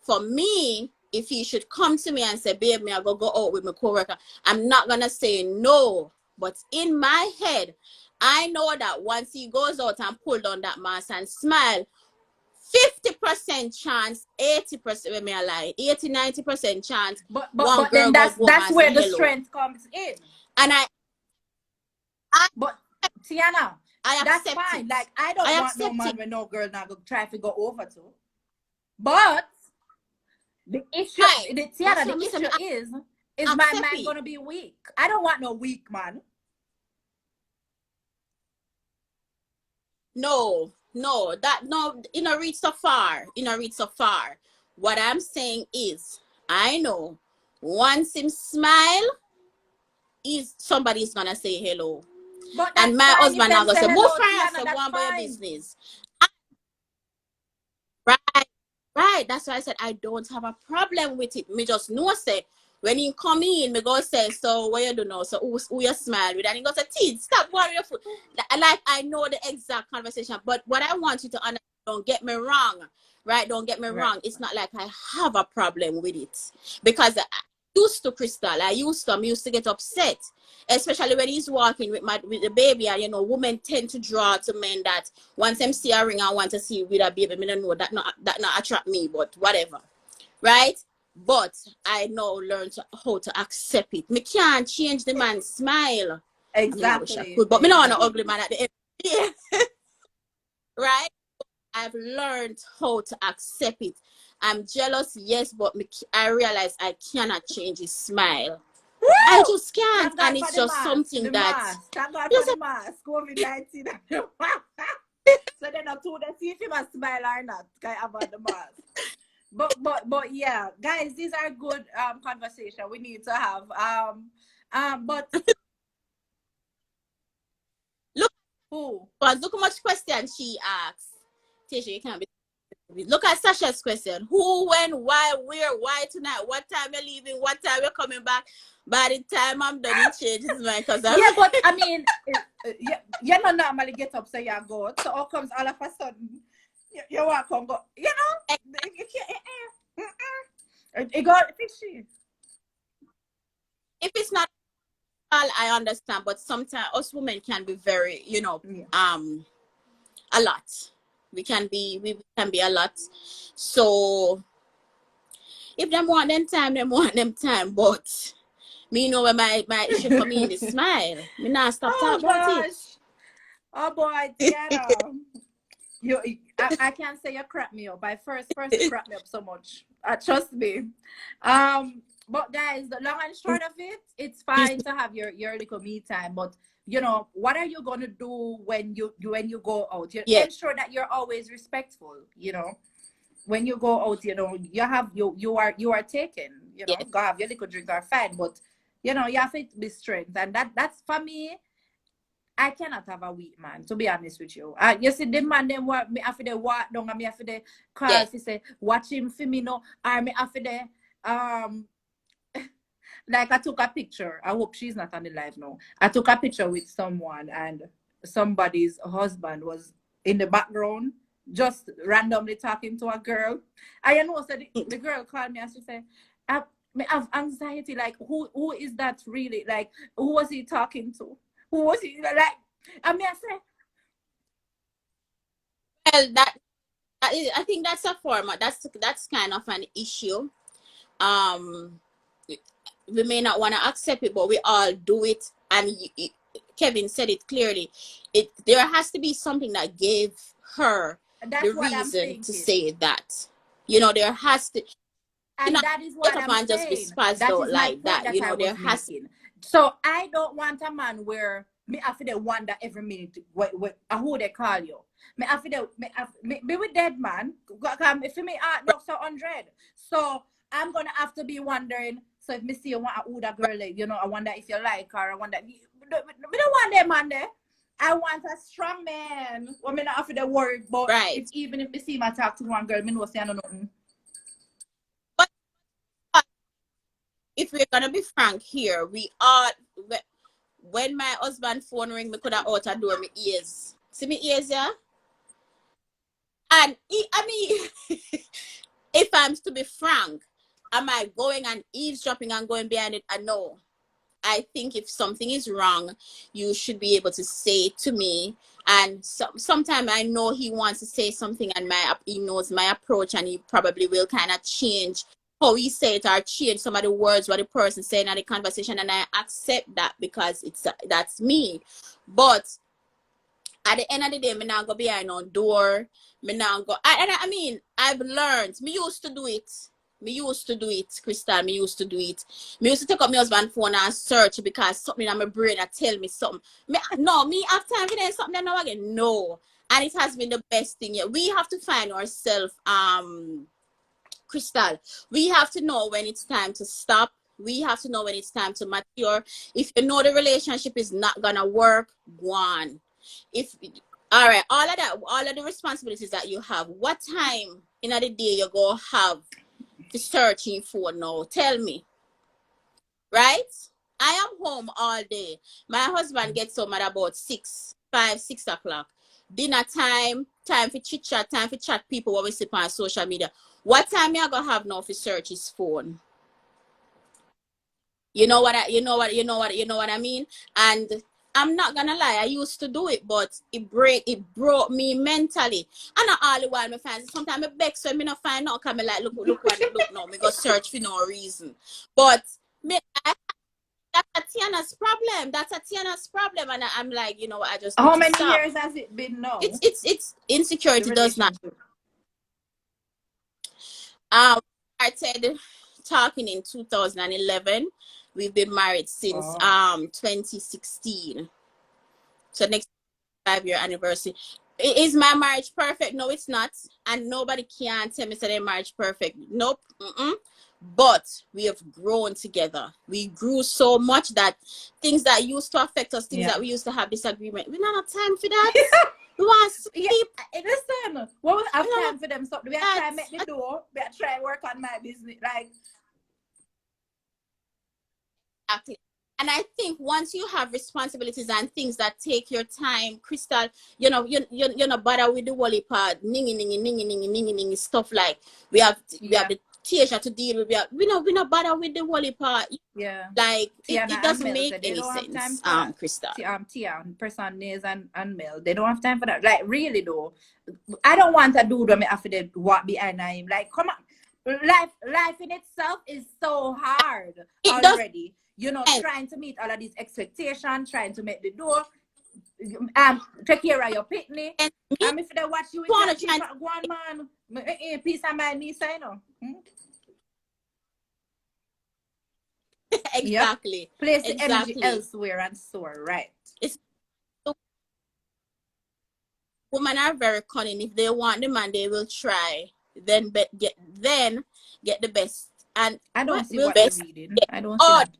For me, if he should come to me and say, babe, me I go out with my coworker, I'm not gonna say no. But in my head, I know that once he goes out and pull down that mask and smile, 50% chance, 80%, when me a lie, 80-90% chance. But then that's where the strength comes in. And but Tiana, that's fine. It. Like I don't want no man with no girl now go try to go over to. But the issue, Tiana, the issue is my man gonna be weak? I don't want no weak man. No, you know, reach so far. What I'm saying is, I know once him smile, somebody's gonna say hello. And my husband now gonna say, move fast, so go on by your business. Right. That's why I said I don't have a problem with it. Me just know say when he come in, me go say, so what you do now? So who you smile with? And he goes, Tid, stop worrying your foot. Like I know the exact conversation, but what I want you to understand, don't get me wrong, right? Don't get me wrong. It's not like I have a problem with it, because I'm used to get upset, especially when he's walking with the baby, and you know, women tend to draw to men that once them see a ring and want to see with a baby, me don't know that not attract me, but whatever, right? But I now learn how to accept it. Me can't change the man's smile. Exactly. I could, but me not an ugly man at the end. Right? I've learned how to accept it. I'm jealous, yes, but I realize I cannot change his smile. I just can't, and it's just something that. Thank God for the mask. COVID-19. So then I told them, see if you must smile or not. About the mask. But yeah, guys, these are good conversation we need to have. But look who? But look how much questions she asks. Tisha, you can't be. Look at Sasha's question. Who, when, why, where, why tonight? What time you're leaving? What time you're coming back? By the time I'm done, he changes his mind. Yeah, but I mean, you don't normally get up, say you go. So how comes all of a sudden you walk and go? You know, you can't. It got fishy. If it's not all, I understand. But sometimes us women can be very, a lot. We can be a lot. So if them want them time, them want them time. But me know where my issue for me is smile. Me not stop talking about it. Oh boy, Tiana. I can't say you crap me up. First you crap me up so much. Trust me. But guys, the long and short of it, it's fine to have your little me time, but you know, what are you gonna do when you go out? Ensure that you're always respectful, you know. When you go out, you know, you are taken, you know, go have your little drink or fine, but you know, you have to be strength. And that's for me. I cannot have a weak man, to be honest with you. You see, the man them what me after the walk down and me after the call to say watch him for me no, or me after the like I took a picture. I hope she's not on the live now. I took a picture with someone and somebody's husband was in the background, just randomly talking to a girl. I know, so the girl called me and she said, I have anxiety. Like, who is that really? Like, who was he talking to? Who was he? Like, I mean, I well, said, I think that's a format. That's kind of an issue. We may not want to accept it, but we all do it. And Kevin said it clearly. There has to be something that gave her the reason to say that. You know, there has to. And that is what I'm just be spazzed out like that. You know, there has to. So I don't want a man where me after the wonder every minute who they call you. Me after the be with dead man. If me knocks 100. So I'm gonna have to be wondering. So if me see you want a older girl, like, you know, I wonder if you like her. I wonder. We don't want that man there. I want a strong man. Well, me not after the work, but even if me see my talk to one girl, me know say I know nothing. If we're gonna be frank here, we are. When my husband phone ring, me could have out a door my ears. See me ears, yeah. And I mean, if I'm to be frank, am I going and eavesdropping and going behind it? I know. I think if something is wrong, you should be able to say it to me. And sometimes I know he wants to say something, and he knows my approach, and he probably will kind of change how he say it or change some of the words what the person saying in the conversation, and I accept that because that's me. But at the end of the day, me not go behind no door. Me not go. I mean, I've learned. Me used to do it. Crystal. Me used to do it. Me used to take up my husband's phone and search because something in my brain that tell me something. Me have time for that something now again. No. And it has been the best thing. Yeah. We have to find ourselves, Crystal. We have to know when it's time to stop. We have to know when it's time to mature. If you know the relationship is not gonna work, go on. All right, all of the responsibilities that you have, what time in the day you go have to searching for now? Tell me. Right? I am home all day. My husband gets home at about 6 o'clock. Dinner time for chit chat, time for chat people what we see on social media. What time you gonna have now for search his phone? You know what I mean? And I'm not gonna lie, I used to do it, but it broke me mentally. And not all the while me find sometimes I beg so me not find out, come like look now, me go search for no reason. But that's a Tiana's problem. That's a Tiana's problem, and I'm like, you know what, I just how many years has it been now? It's insecurity does not. Started talking in 2011. We've been married since Oh. 2016. So next 5-year anniversary. Is my marriage perfect? No, it's not. And nobody can tell me that their marriage perfect. Nope. Mm-mm. But we have grown together. We grew so much that things that used to affect us, things Yeah. that we used to have disagreement, we don't have time for that. We want to Yeah, sleep. listen, what we have We don't time have for them? So we are that. trying to make the door. We are trying to work on my business. Like, Exactly. And I think once you have responsibilities and things that take your time, Crystal, you're not bother with the wally part, ningy ningy ningy ningy ningy ningy stuff like we have yeah, the Tisha to deal with. We not bother with the wally part. yeah. Like Tiana it and doesn't Mel make said they any don't have time sense, for that. Crystal. Tia, person Nays and Mel, they don't have time for that. Like, really though, I don't want a dude when me after they walk behind him. Like, come on. Life in itself is so hard It does already. sense. Trying to meet all of these expectations, trying to make the door, take care of your picnic. And me If they watch you with your wanna cheap try one man, peace of mind, me say no. Yep. exactly. Place the energy Exactly. elsewhere and soar, right? It's women are very cunning. If they want the man, they will try. Then get the best. And I don't what see will what you're best reading. get I don't see all. that.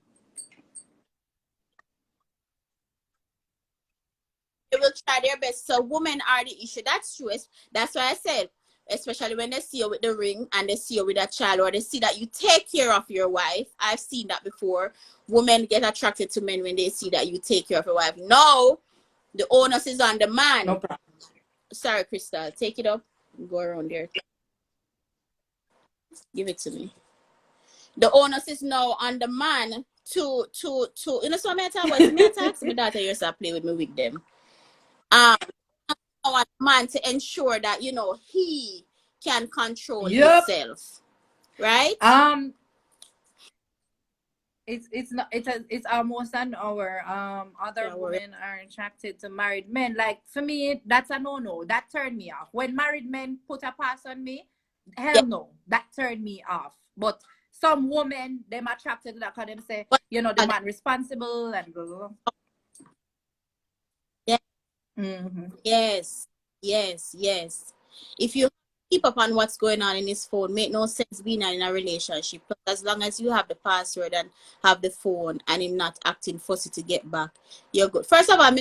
They will try their best. So women are the issue. That's true. That's why I said, especially when they see you with the ring and they see you with a child, or they see that you take care of your wife. I've seen that before. Women get attracted to men when they see that you take care of your wife. No, the onus is on the No man. problem. Sorry, Crystal. Take it up. Go around there. Give it to me. The onus is now on the man to so me talk about me talk my daughter used to play with me with them. Um I want man to ensure that he can control Yep. himself. Right? It's not it's almost an hour. Other Don't worry. women are attracted to married men. Like, for me, that's a no. That turned me off. When married men put a pass on me, Yeah. hell no, that turned me off. But some women, them attracted to that because them say, But the man responsible and blah, blah, blah. yeah, Mm-hmm. yes. Yes, yes. If you keep up on what's going on in his phone, make no sense being in a relationship. But as long as you have the password and have the phone and him not acting fussy to get back, you're good. First of all,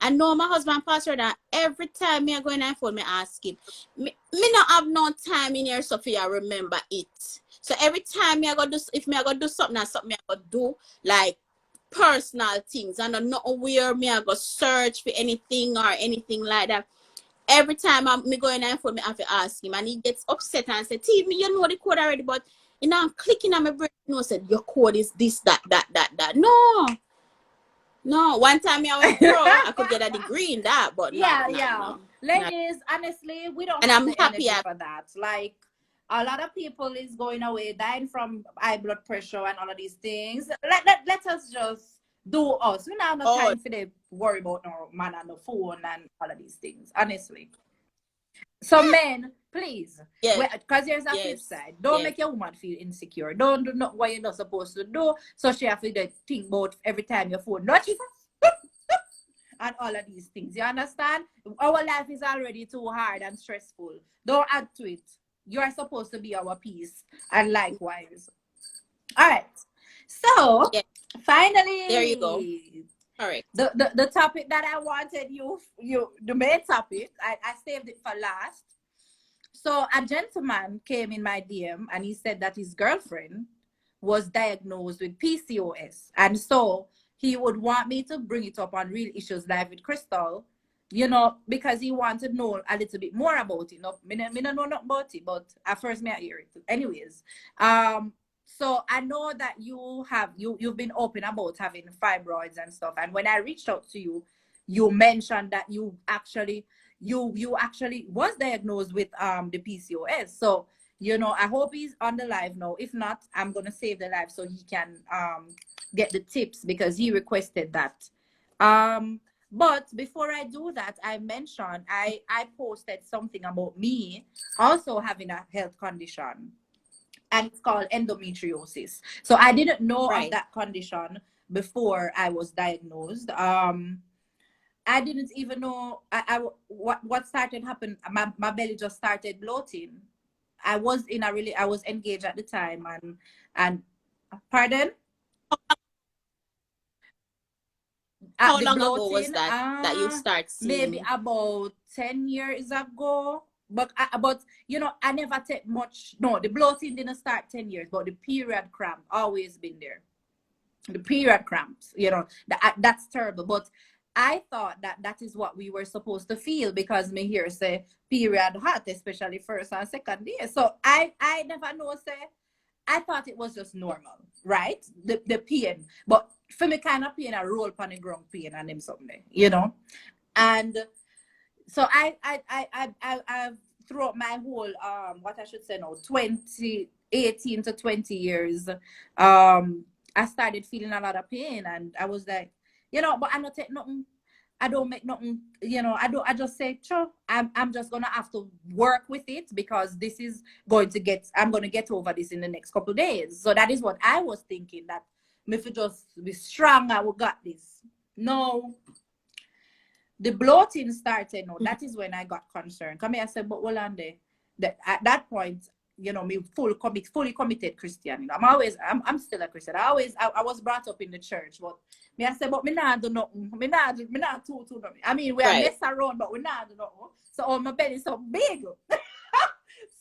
I know my husband password, and every time me I go in my phone, me ask him. Me not have no time in here, Sophia, remember it. So every time me I go do, if me I go do something, and something I go do, like personal things, and I'm not aware me I go search for anything or anything like that. Every time me go in my phone, me have to ask him, and he gets upset and say, "T, me, you know the code already, but I'm clicking on my brain, said your code is this, that. No. No, one time I went pro, I could get a degree in that, but Yeah, no. ladies, honestly, we don't And have I'm the happy energy for that. Like, a lot of people is going away, dying from high blood pressure and all of these things. Let us just do us. We don't have no oh time for the worry about no man on the phone and all of these things, honestly. So men, please, yes, because there's a flip yes, side. Don't yes. make your woman feel insecure. Don't do not what you're not supposed to do. So she have to think about every time your phone not and all of these things. You understand? Our life is already too hard and stressful. Don't add to it. You are supposed to be our peace, and likewise. All right. So Yes. There you go. finally, Correct. the topic that I wanted the main topic, I saved it for last. So a gentleman came in my DM and he said that his girlfriend was diagnosed with PCOS. And so he would want me to bring it up on Real Issues Live with Crystal, because he wanted to know a little bit more about it. No, me don't know nothing about it, but at first me I hear it. Anyways, so I know that you've been open about having fibroids and stuff. And when I reached out to you, you mentioned that you actually was diagnosed with the PCOS. So I hope he's on the live now. If not, I'm gonna save the live so he can get the tips because he requested that. But before I do that, I mentioned I posted something about me also having a health condition, and it's called endometriosis. So I didn't know of Right. that condition before I was diagnosed. I didn't even know what started happening. My belly just started bloating. I was engaged at the time, and pardon, at How the long ago was bloating, that you start maybe seeing? about 10 years ago. But you know, I never take much. No, the bloating didn't start 10 years, but the period cramp always been there. The period cramps, you know, that's terrible. But I thought that that is what we were supposed to feel, because me here say period hot, especially first and second day. So I never know say, I thought it was just normal, right? The pain. But for me kind of pain, I roll upon the ground pain and them something, you know. And so I've throughout my whole what I should say now, 2018 to 20 years, I started feeling a lot of pain, and I was like, you know, but I don't take nothing. I don't make nothing, you know, I just say, sure, I'm just gonna have to work with it, because this is I'm gonna get over this in the next couple of days. So that is what I was thinking, that if you just be strong, I will got this. No, the bloating started. No, that is when I got concerned. Come here, I said, but hold on there. That at that point, you know, me fully committed Christian. You know, I'm still a Christian. I was brought up in the church, but me I said, but me not do nothing. Me not too nothing. I mean, we are Right. mess around, but we not do nothing. So my belly so big.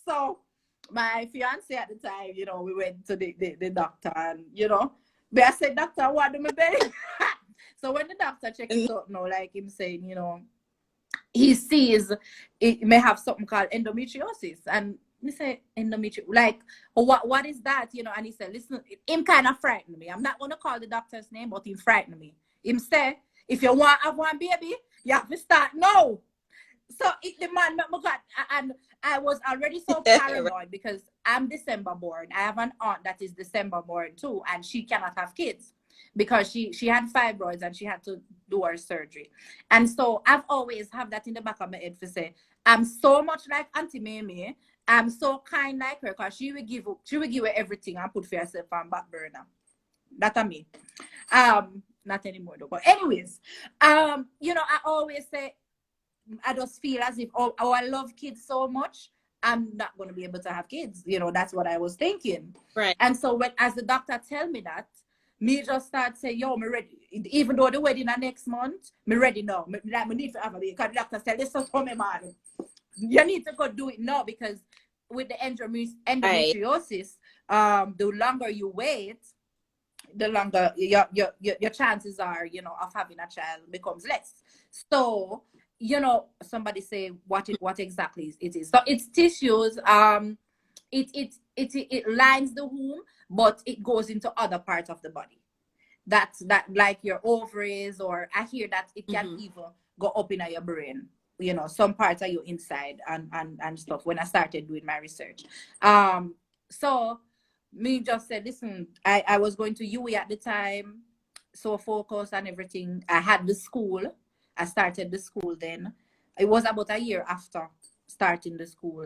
So my fiance at the time, you know, we went to the doctor, and you know, but I said, doctor, what do my belly? So when the doctor checked it out now, like him saying, you know, he sees it may have something called endometriosis. And he said, endometriosis, like, oh, what is that? You know, and he said, listen, him kind of frightened me. I'm not going to call the doctor's name, but he frightened me. Him say, if you want to have one baby, you have to start now. So the man, and I was already so paranoid, because I'm December born. I have an aunt that is December born too, and she cannot have kids because she had fibroids and she had to do her surgery. And so I've always have that in the back of my head for say, I'm so much like Auntie Mamie. I'm so kind like her, because she will give you everything and put for herself on back burner. That's me. Not anymore though. But anyways, you know, I always say, I just feel as if, oh, I love kids so much, I'm not going to be able to have kids. You know, that's what I was thinking. Right. And so as the doctor tell me that, me just start saying, yo, me ready. Even though the wedding are next month, me ready now. Me need to have a baby. Because the doctor said, listen for me, man. You need to go do it now, because with the endometriosis, the longer you wait, the longer your chances are, you know, of having a child becomes less. So, you know, somebody say what exactly it is. So it's tissues. It lines the womb, but it goes into other parts of the body. That like your ovaries, or I hear that it can even go up in your brain. You know, some parts are your inside and stuff. When I started doing my research, so me just said, listen, I was going to UE at the time, so focused on everything. I had the school. I started the school then. It was about a year after starting the school.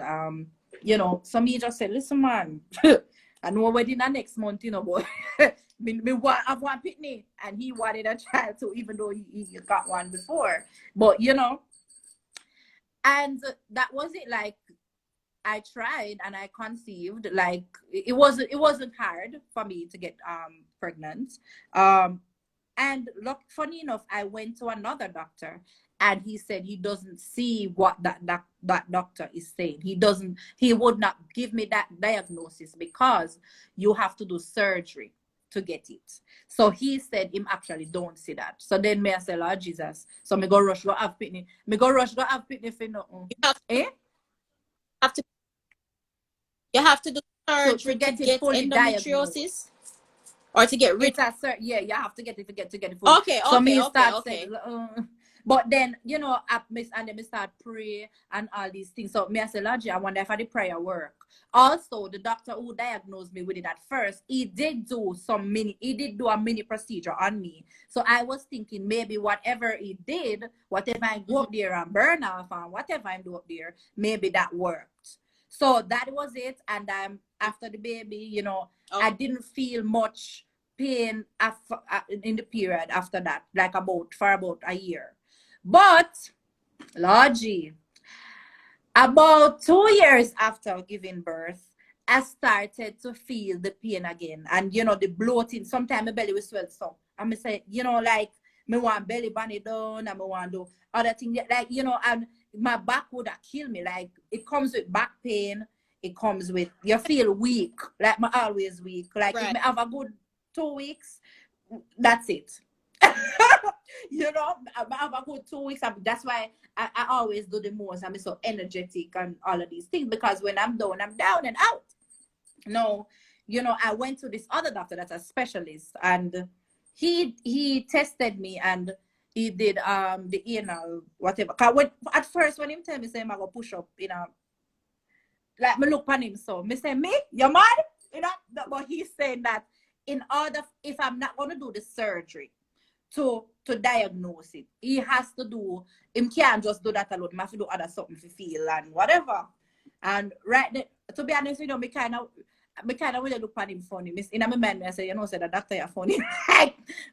You know, so me just said, listen, man, I know wedding the next month, you know, but me have one pitney, and he wanted a child too, even though he got one before. But you know, and that was it. Like, I tried and I conceived. Like, it wasn't hard for me to get pregnant. And look, funny enough, I went to another doctor, and he said he doesn't see what that doctor is saying. He would not give me that diagnosis, because you have to do surgery to get it. So he said him actually don't see that. So then me I say, Lord Jesus. So me go rush go have pitney. Me go rush go have pitney for nothing. Eh? Have to you have to do So surgery to to get it get fully diagnosed. endometriosis, or to get rid. It's a yeah, you have to get it to get it fully. Okay, So okay, me okay, start okay. saying, But then, I miss and then me start pray and all these things. So me I say, Lord, I wonder if the prayer work. Also, the doctor who diagnosed me with it at first, he did do a mini procedure on me. So I was thinking maybe whatever he did, whatever I go up there and burn off and whatever I do up there, maybe that worked. So that was it. And after the baby, I didn't feel much pain in the period after that, like for about a year. But Lord G, about 2 years after giving birth, I started to feel the pain again. And the bloating. Sometimes my belly will swell so. And I say, like me want belly bunny down and me want to do other things. Like, and my back would have killed me. Like it comes with back pain. It comes with you feel weak. Like I'm always weak. Like if I have a good 2 weeks, that's it. I have a good 2 weeks. That's why I always do the most. I'm so energetic and all of these things, because when I'm down, I'm down and out. No, I went to this other doctor that's a specialist, and he tested me and he did the anal whatever. At first when him tell me say I'm gonna push up, like me look on him, so me say, me, you mad? But he's saying that if I'm not gonna do the surgery to diagnose it, he has to do, him can't just do that alone. He have to do other something to feel and whatever. And to be honest, me kind of really look at him funny. In my mind, I say, say the doctor you're funny.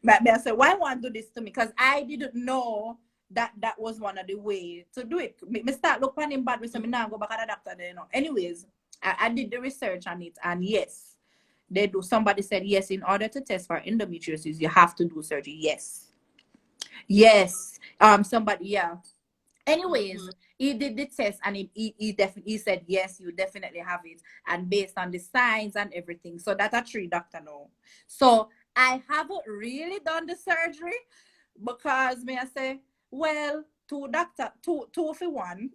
But I say, why want to do this to me? Because I didn't know that was one of the way to do it. Me start look at him bad. Me say, me now go back at the doctor. Anyways, I did the research on it, and yes, they do. Somebody said yes, in order to test for endometriosis, you have to do surgery. Yes. Somebody, yeah. Anyways, he did the test, and he said yes, you definitely have it, and based on the signs and everything. So that a true doctor know. So I haven't really done the surgery, because may I say, well, two for one,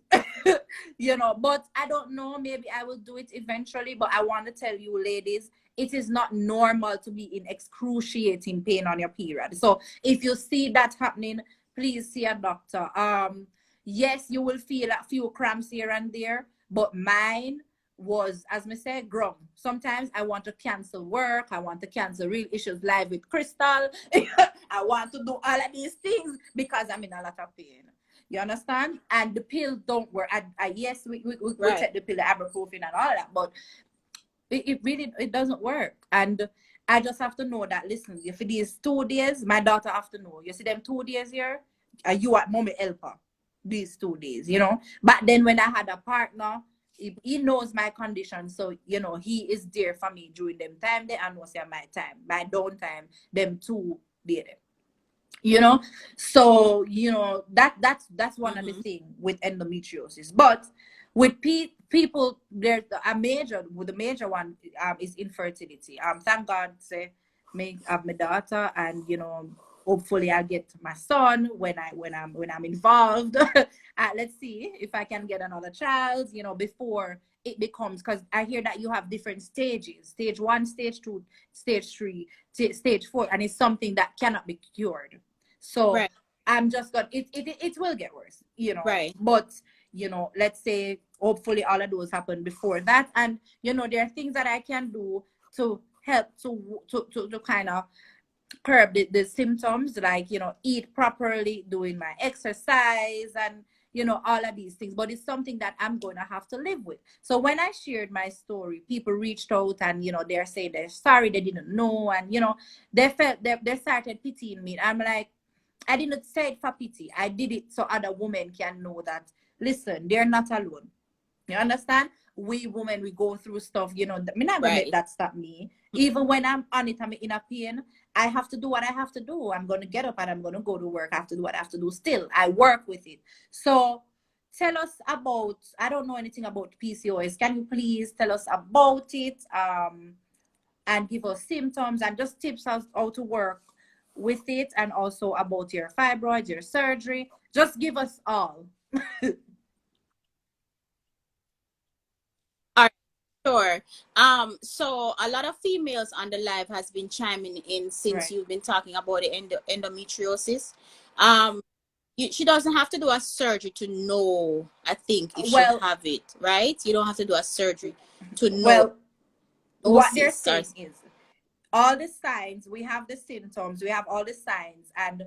but I don't know, maybe I will do it eventually. But I want to tell you, ladies, it is not normal to be in excruciating pain on your period. So if you see that happening, please see a doctor. Yes, you will feel a few cramps here and there, but mine was, as me say, grum. Sometimes I want to cancel work. I want to cancel Real Issues Live with Crystal. I want to do all of these things because I'm in a lot of pain. You understand? And the pill don't work. Yes, we take the pill, the ibuprofen and all that, but it really doesn't work. And I just have to know that, listen, if it is 2 days, my daughter have to know. You see them 2 days here, you at mommy helper these 2 days, But then when I had a partner, he knows my condition, so he is there for me during them time there, and was my time, my down time, them 2 days. So that's one of the things with endometriosis. But with people, there's the major one is infertility. Thank God, say me have my daughter, and hopefully I'll get my son when I'm involved. Let's see if I can get another child, before it becomes, because I hear that you have different stages: stage 1, stage 2, stage 3, stage 4, and it's something that cannot be cured. So I'm just got it will get worse, Right. But let's say hopefully all of those happen before that, and there are things that I can do to help to kind of curb the symptoms, like eat properly, doing my exercise, and all of these things. But it's something that I'm going to have to live with. So when I shared my story, people reached out, and they're saying they're sorry, they didn't know, and they started pitying me. I'm like, I didn't say it for pity. I did it so other women can know that, listen, they're not alone. You understand? We women, we go through stuff, me not gonna make that stop me. Even when I'm on it, I'm in a pain, I have to do what I have to do. I'm going to get up and I'm going to go to work. I have to do what I have to do still. I work with it. So tell us about, I don't know anything about PCOS. Can you please tell us about it, and give us symptoms and just tips how to work with it, and also about your fibroids, your surgery. Just give us all. Sure. So a lot of females on the live has been chiming in since you've been talking about the endometriosis. she doesn't have to do a surgery to know, I think, if she Well, have it, right? You don't have to do a surgery to know well, what they're OCs or saying is all the signs, we have the symptoms, we have all the signs, and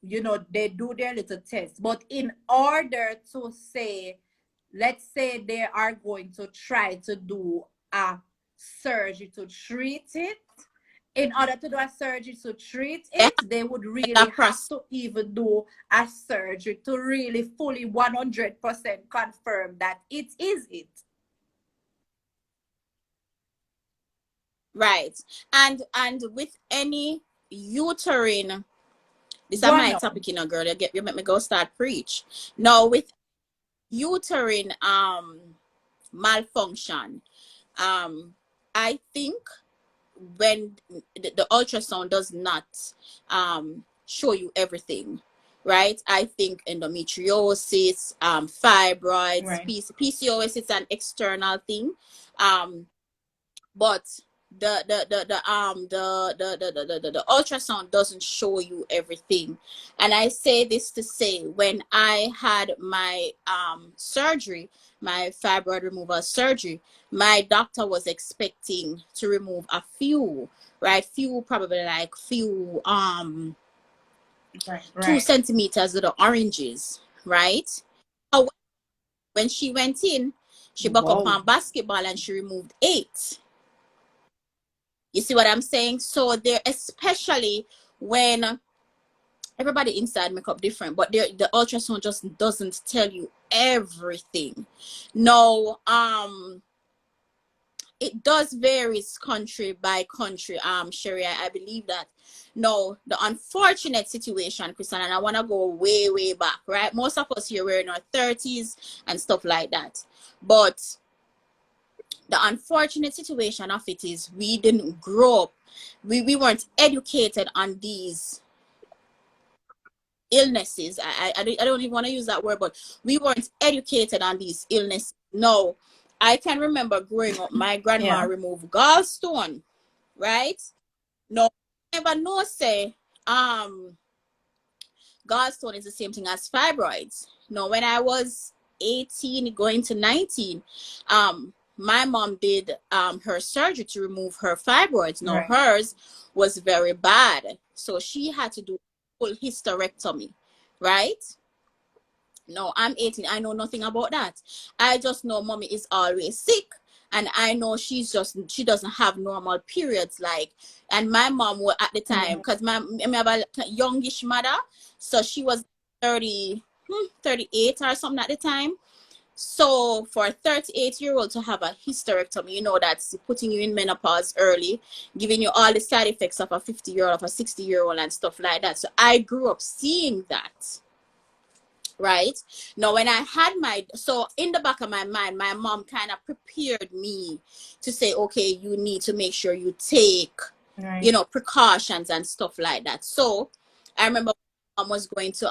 they do their little test. But in order to say, let's say they are going to try to do a surgery to treat it, in order to do a surgery to treat they have it, they would really that have process. to even do a surgery to really fully 100% confirm that it is it. Right. And with any uterine, this is Go on my now. topic, girl. You make me go start preach. Now with uterine malfunction, I think when the ultrasound does not show you everything, right? I think endometriosis, fibroids, Right. PCOS, it's an external thing. But the ultrasound doesn't show you everything. And I say this to say, when I had my surgery, my fibroid removal surgery, my doctor was expecting to remove a few, right? Few, probably like few Right. 2 centimeters of the oranges, right? When she went in, she buck up Whoa. on basketball and she removed 8. You see what I'm saying? So there, especially when everybody inside make up different, but the ultrasound just doesn't tell you everything. No, it does varies country by country. Sherry, I believe that. No, the unfortunate situation, Christian, and I want to go way, way back, right? Most of us here were in our 30s and stuff like that. But the unfortunate situation of it is we didn't grow up, we weren't educated on these illnesses. I don't even want to use that word, but we weren't educated on these illnesses. No, I can remember growing up, my grandma Yeah. removed gallstone, right? No, never know say gallstone is the same thing as fibroids. No, when I was 18 going to 19, my mom did her surgery to remove her fibroids. Now Right. hers was very bad, so she had to do full hysterectomy, right? No, I'm 18. I know nothing about that. I just know mommy is always sick. And I know she doesn't have normal periods like, and my mom was at the time, Mhm. because I have a youngish mother, so she was 30, 38 or something at the time. So for a 38-year-old to have a hysterectomy, that's putting you in menopause early, giving you all the side effects of a 50-year-old, of a 60-year-old and stuff like that. So I grew up seeing that. Right now, when I had so in the back of my mind, my mom kind of prepared me to say, okay, you need to make sure you take, Right. precautions and stuff like that. So I remember mom was going to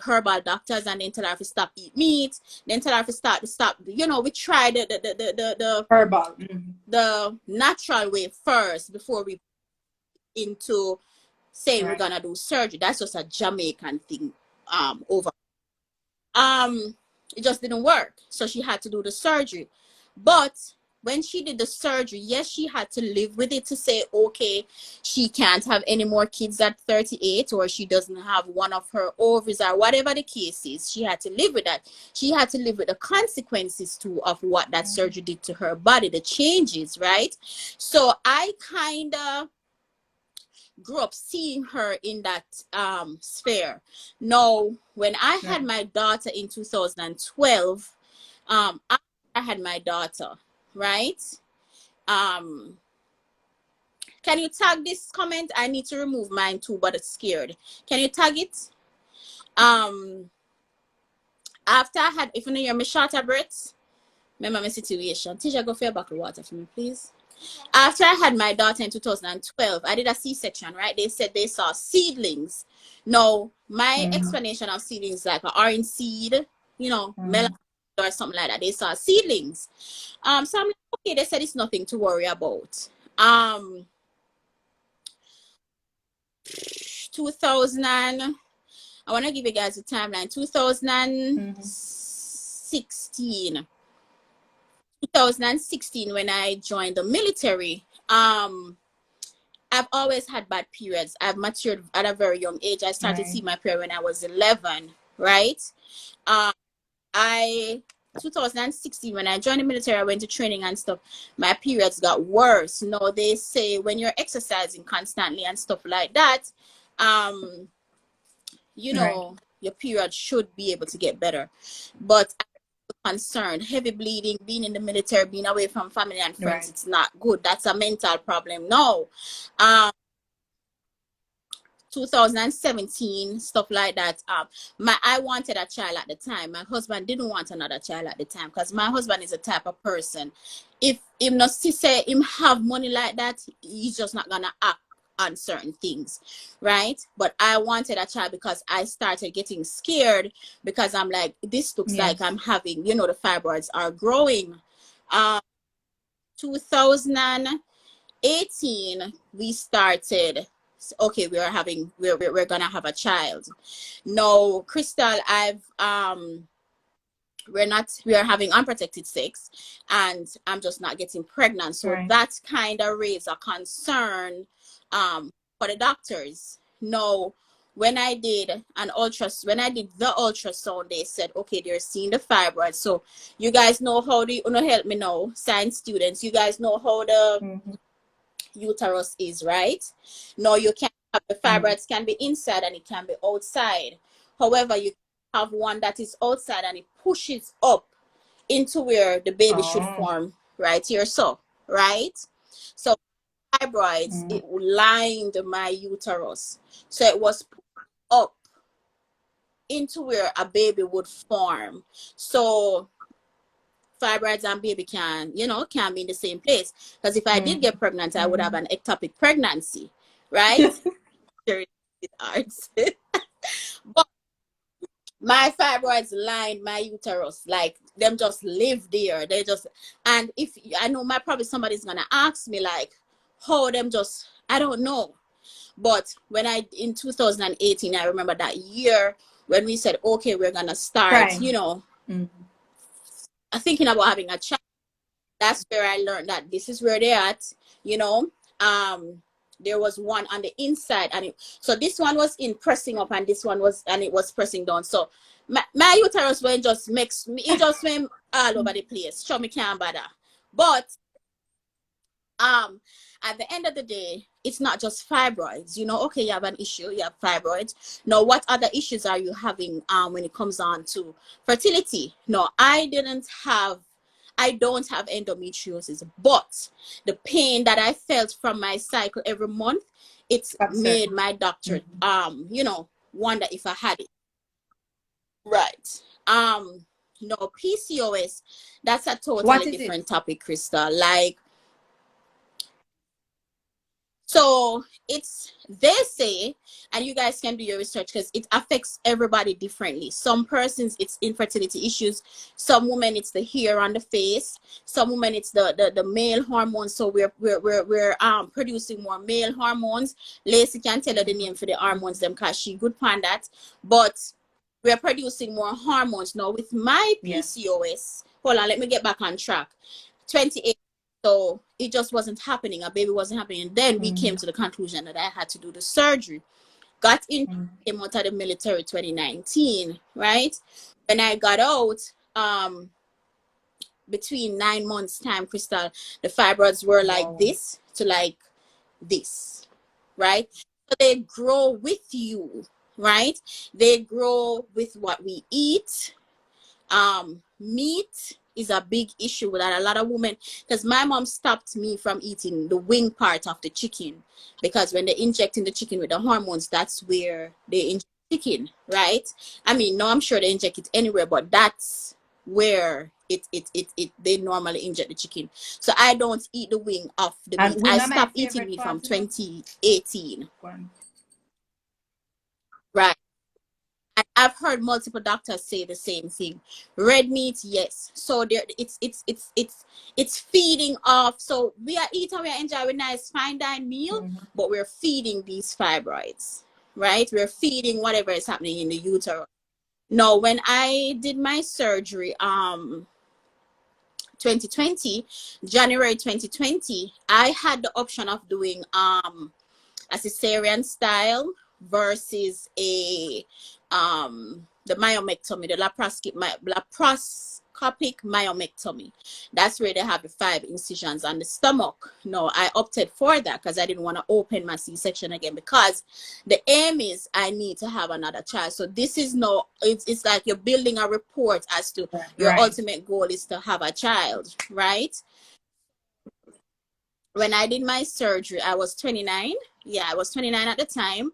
herbal doctors and then tell her to stop eat meat, then tell her to stop. We tried Herbal. Mhm. the natural way first before we into saying we're Right. gonna do surgery. That's just a Jamaican thing over. It just didn't work, so she had to do the surgery. But when she did the surgery, yes, she had to live with it to say, okay, she can't have any more kids at 38, or she doesn't have one of her ovaries, or whatever the case is. She had to live with that. She had to live with the consequences too of what that surgery did to her body, the changes, right? So I kind of grew up seeing her in that sphere. Now, when I had Right. my daughter in 2012, after I had my daughter, right? Um, can you tag this comment? I need to remove mine too, but it's scared. Can you tag it? Um, After I had, if you know your me short of breath, remember my situation. Teacher, go for your bottle of water for me, please. After I had my daughter in 2012, I did a C-section, right? They said they saw seedlings. Now, my Mhm. explanation of seedlings like an orange seed, melon Mhm. or something like that. They saw seedlings. So I'm like, okay, they said it's nothing to worry about. 2000, I want to give you guys a timeline. 2016 when I joined the military. I've always had bad periods. I've matured at a very young age. I started to see my period when I was 11, right? I 2016 when I joined the military, I went to training and stuff. My periods got worse. No, they say when you're exercising constantly and stuff like that, you know, your period should be able to get better. But I'm concerned, heavy bleeding, being in the military, being away from family and friends, it's not good. That's a mental problem. No. 2017, stuff like that. I wanted a child at the time. My husband didn't want another child at the time because my husband is a type of person. If him not say him have money like that, he's just not gonna act on certain things, right? But I wanted a child because I started getting scared because I'm like, this looks like I'm having, you know, the fibroids are growing. 2018, we started. Okay, we're gonna have a child. No, Crystal, we are having unprotected sex and I'm just not getting pregnant. So that kind of raised a concern for the doctors. No, when I did the ultrasound, they said, okay, they're seeing the fibroids. So you guys know how help me know, science students, you guys know how the uterus is, right? No, you can have the fibroids can be inside and it can be outside. However, you have one that is outside and it pushes up into where the baby should form, right here. So, right? So fibroids, it lined my uterus. So it was up into where a baby would form. So fibroids and baby can be in the same place. Because if I did get pregnant, I would have an ectopic pregnancy, right? But my fibroids lined my uterus, like them just live there. They just, and if I know probably somebody's gonna ask me like, how them just, I don't know. But when in 2018, I remember that year when we said, okay, we're gonna start, thinking about having a child. That's where I learned that this is where they're at, there was one on the inside so this one was in pressing up and this one was pressing down. So my uterus went just mixed, it just went all over the place. Show me can't bother. But at the end of the day, it's not just fibroids. Okay, you have an issue, you have fibroids. Now, what other issues are you having when it comes on to fertility? No, I don't have endometriosis, but the pain that I felt from my cycle every month, it's made my doctor wonder if I had it. Right. No, PCOS, that's a totally different topic, Crystal. Like, so they say, and you guys can do your research because it affects everybody differently. Some persons, it's infertility issues. Some women, it's the hair on the face. Some women, it's the male hormones. So we're producing more male hormones. Lacey can tell her the name for the hormones them because she good on that. But we're producing more hormones now. With my PCOS, hold on, let me get back on track. 28. So it just wasn't happening. A baby wasn't happening. And then we came to the conclusion that I had to do the surgery. Got in, came out of the military 2019, right? When I got out, between 9 months time, Crystal, the fibroids were like this to like this, right? So they grow with you, right? They grow with what we eat. Meat is a big issue with that. A lot of women, because my mom stopped me from eating the wing part of the chicken, because when they're injecting the chicken with the hormones, that's where they inject chicken, right? I mean, no, I'm sure they inject it anywhere, but that's where they normally inject the chicken. So I don't eat the wing of the meat. I stopped eating meat from 2018. Right. And I've heard multiple doctors say the same thing. Red meat, yes. So there, it's feeding off. So we are eating, we are enjoying a nice fine dine meal, but we're feeding these fibroids. right? We're feeding whatever is happening in the uterus. No, when I did my surgery, 2020, January 2020, I had the option of doing a cesarean style versus a the myomectomy, the laparoscopic myomectomy. That's where they have the 5 incisions on the stomach. No, I opted for that because I didn't want to open my C-section again, because the aim is I need to have another child. So this is no, it's like you're building a report as to your ultimate goal is to have a child, right? When I did my surgery, I was 29. Yeah, I was 29 at the time.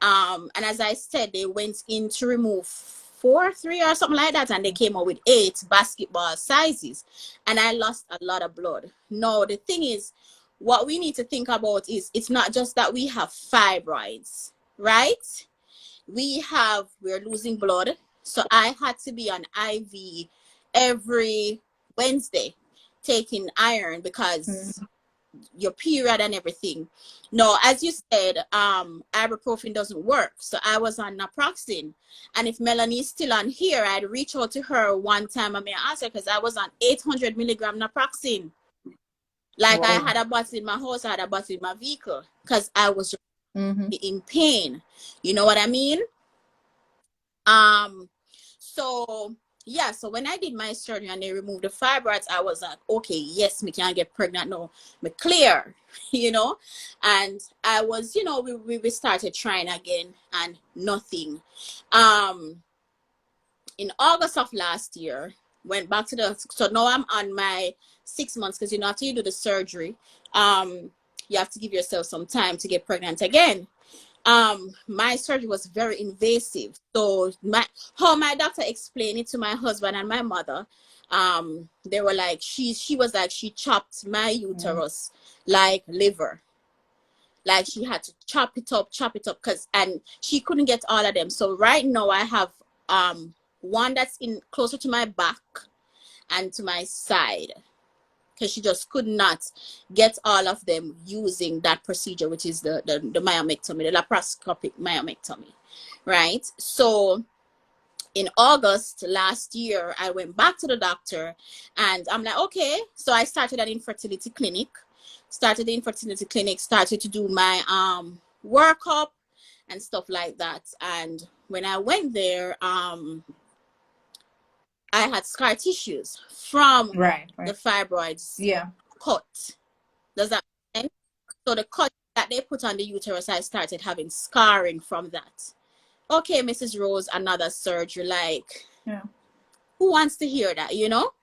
And as I said, they went in to remove 4, 3 or something like that, and they came up with 8 basketball sizes, and I lost a lot of blood. No, the thing is, what we need to think about is it's not just that we have fibroids, right? We're losing blood. So I had to be on IV every Wednesday taking iron because your period and everything. No, as you said, ibuprofen doesn't work. So I was on naproxen. And if Melanie is still on here, I'd reach out to her one time and may ask her, because I was on 800 milligram naproxen. Like, wow. I had a bottle in my house, I had a bottle in my vehicle, because I was in pain. You know what I mean? So yeah, so when I did my surgery and they removed the fibroids, I was like, okay, yes, me can get pregnant now, me clear, you know. And I was, you know, we started trying again and nothing. In August of last year, went back to so now I'm on my 6 months, because you know, after you do the surgery, you have to give yourself some time to get pregnant again. My surgery was very invasive. So how my doctor explained it to my husband and my mother, they were like, she was like, she chopped my uterus like liver. Like, she had to chop it up, and she couldn't get all of them. So right now I have one that's in closer to my back and to my side, because she just could not get all of them using that procedure, which is the myomectomy, the laparoscopic myomectomy, right? So in August last year, I went back to the doctor and I'm like, okay. So I started an infertility clinic, started to do my workup and stuff like that. And when I went there, I had scar tissues from the fibroids cut. Does that make sense? So the cut that they put on the uterus, I started having scarring from that. Okay, Mrs. Rose, another surgery. Like, who wants to hear that, you know?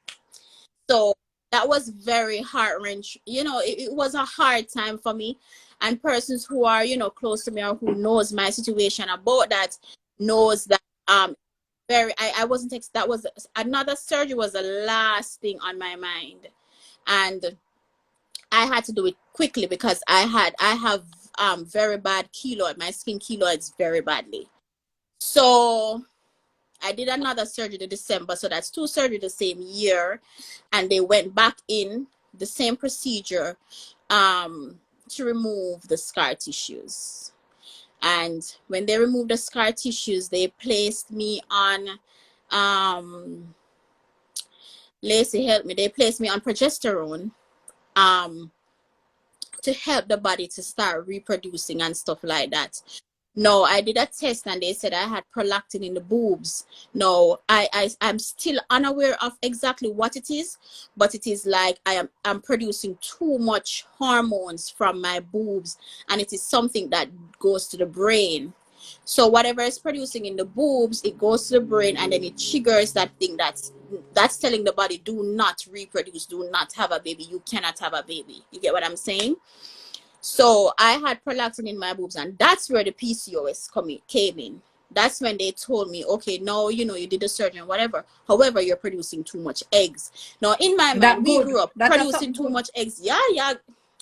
So that was very heart-wrenching. You know, it was a hard time for me. And persons who are, you know, close to me or who knows my situation about that knows that I wasn't, that was another surgery was the last thing on my mind, and I had to do it quickly because I have very bad keloid. My skin keloids very badly. So I did another surgery in December. So that's 2 surgeries the same year, and they went back in the same procedure to remove the scar tissues. And when they removed the scar tissues, they placed me on, Lacey helped me, they placed me on progesterone to help the body to start reproducing and stuff like that. No, I did a test and they said I had prolactin in the boobs. No, I'm still unaware of exactly what it is, but it is like I'm producing too much hormones from my boobs, and it is something that goes to the brain. So whatever is producing in the boobs, it goes to the brain, and then it triggers that thing that's telling the body, do not reproduce, do not have a baby, you cannot have a baby. You get what I'm saying? So I had prolactin in my boobs, and that's where the PCOS came in. That's when they told me, okay, no, you know, you did the surgery and whatever. However, you're producing too much eggs. Now, in my mind, we grew up producing too much eggs. Yeah,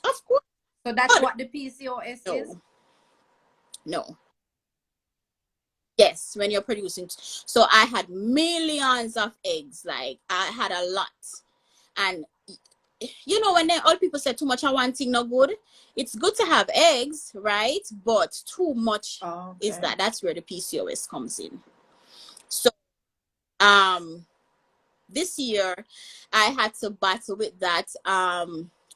of course. So that's what the PCOS is? No. Yes, when you're producing. So I had millions of eggs. Like, I had a lot. And you know, when all people say too much of one thing no good, it's good to have eggs, right? But too much is that's where the PCOS comes in. So this year I had to battle with that.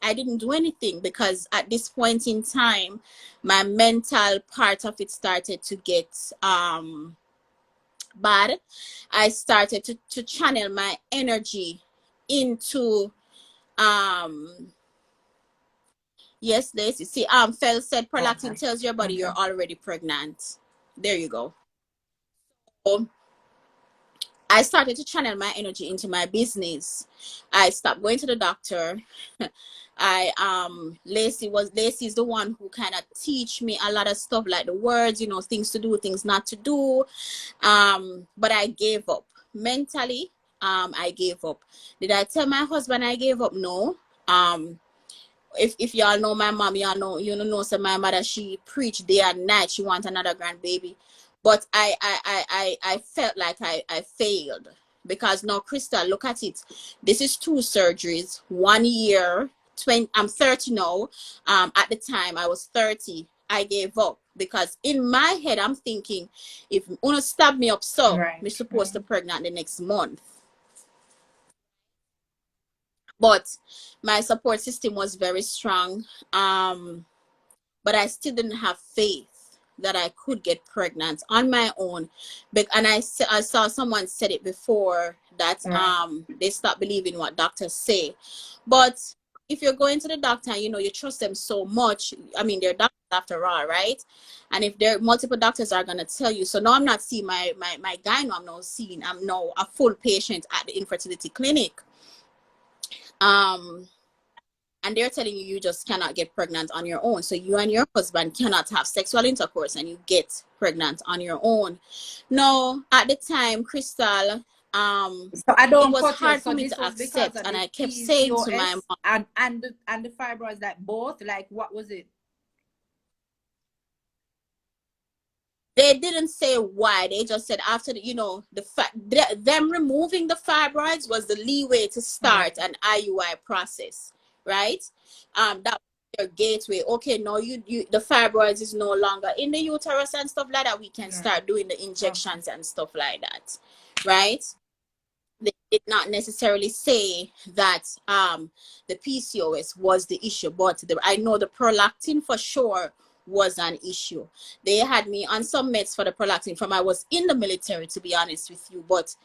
I didn't do anything because at this point in time, my mental part of it started to get bad. I started to channel my energy into yes, Lacey. See, Fel said prolactin tells your body you're already pregnant. There you go. So, I started to channel my energy into my business. I stopped going to the doctor. Lacey is the one who kind of teach me a lot of stuff, like the words, you know, things to do, things not to do. But I gave up mentally. I gave up. Did I tell my husband I gave up? No. If y'all know my mom, y'all know, you know, so my mother, she preached day and night. She wants another grandbaby. But I felt like I failed because now, Crystal, look at it. This is 2 surgeries, 1 year, 20, I'm 30 now. At the time I was 30, I gave up because in my head, I'm thinking, if you want to stab me up, so I'm supposed to pregnant the next month. But my support system was very strong. But I still didn't have faith that I could get pregnant on my own. And I saw someone said it before that they stop believing what doctors say. But if you're going to the doctor, you know, you trust them so much. I mean, they're doctors after all, right? And if there multiple doctors are gonna tell you, so now I'm not seeing my gyno, I'm now a full patient at the infertility clinic. And they're telling you just cannot get pregnant on your own. So you and your husband cannot have sexual intercourse and you get pregnant on your own. No, at the time, Crystal, so I don't, it was hard for me to accept, and I kept saying to my mom, and the fibroids, like both, like what was it? They didn't say why. They just said after the, you know, them removing the fibroids was the leeway to start an IUI process, right? That was their gateway. Okay, no, you the fibroids is no longer in the uterus and stuff like that. We can start doing the injections and stuff like that, right? They did not necessarily say that the PCOS was the issue, but I know the prolactin for sure was an issue. They had me on some meds for the prolactin from I was in the military, to be honest with you, but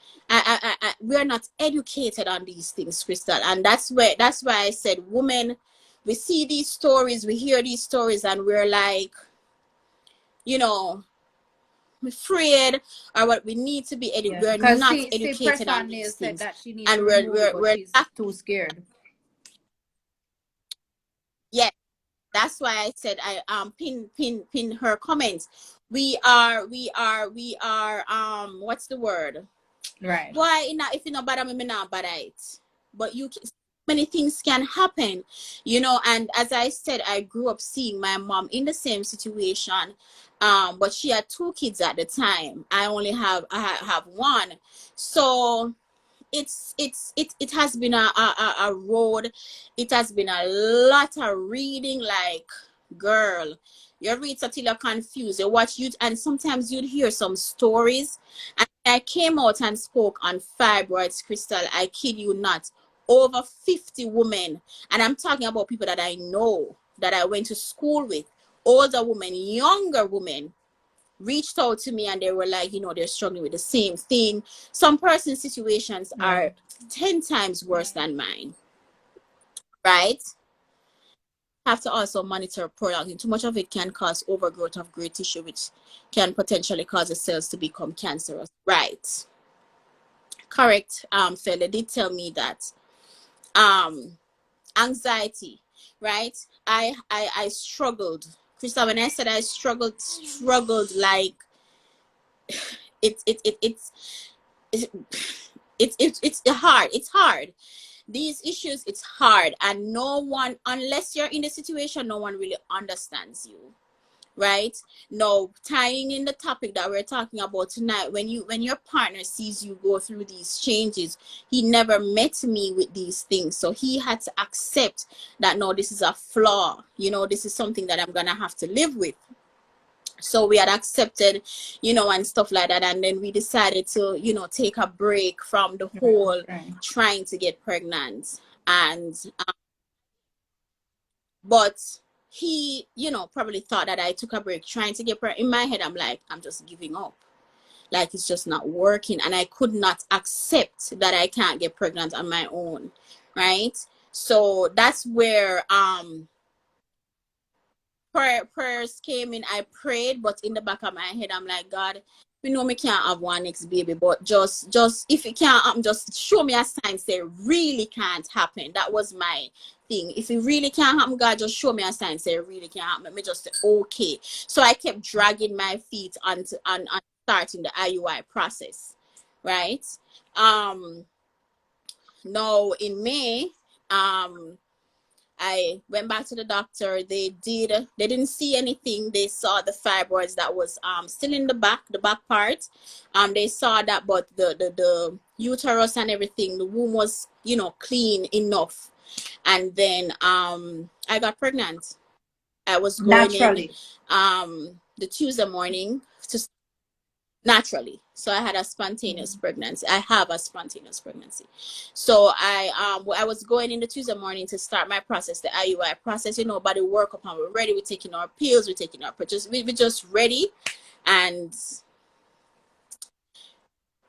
we're not educated on these things, Crystal, and that's why I said, women, we see these stories, we hear these stories, and we're like, you know, afraid, or what we need to be educated. We're not educated on these things, that she needs and we're too scared. Yeah. That's why I said I pin her comments. We are what's the word? Right. Why if you know bad me not bad it. But many things can happen, you know, and as I said, I grew up seeing my mom in the same situation. But she had 2 kids at the time. I have 1. So it has been a road. It has been a lot of reading, like, girl, you read until you're confused. You watch you, and sometimes you'd hear some stories. And I came out and spoke on fibroids, Crystal. I kid you not, over 50 women, and I'm talking about people that I know, that I went to school with, older women, younger women, reached out to me, and they were like, you know, they're struggling with the same thing. Some person's situations are 10 times worse than mine, right? Have to also monitor prolactin. Too much of it can cause overgrowth of gray tissue, which can potentially cause the cells to become cancerous, right? Correct. Phil, they did tell me that anxiety, right? I struggled, Crystal. When I said I struggled like it's hard. It's hard. These issues, it's hard, and no one, unless you're in the situation, no one really understands you, right? Now, tying in the topic that we're talking about tonight, when your partner sees you go through these changes, he never met me with these things, so he had to accept that no, this is a flaw, this is something that I'm gonna have to live with. So we had accepted, and stuff like that, and then we decided to, take a break from the whole Right. trying to get pregnant. And but he, probably thought that I took a break trying to get pregnant. In my head, I'm like, I'm just giving up. Like, it's just not working. And I could not accept that I can't get pregnant on my own. Right. So that's where prayers came in. I prayed, but in the back of my head, I'm like, God, we know me can't have one next baby, but just if it can't happen, just show me a sign say it really can't happen. That was my thing. If it really can't happen, God, just show me a sign say it really can't happen. Let me just say okay. So I kept dragging my feet on starting the IUI process, right? Now in May, I went back to the doctor. They didn't see anything. They saw the fibroids that was still in the back part. They saw that, but the uterus and everything, the womb was, clean enough. And then I got pregnant. I was going in the Tuesday morning to naturally. So I had a spontaneous pregnancy. I have a spontaneous pregnancy. So I was going in the Tuesday morning to start my process, the IUI process, by the work upon. We're ready. We're taking our pills. We're taking our purchase. We're just ready, and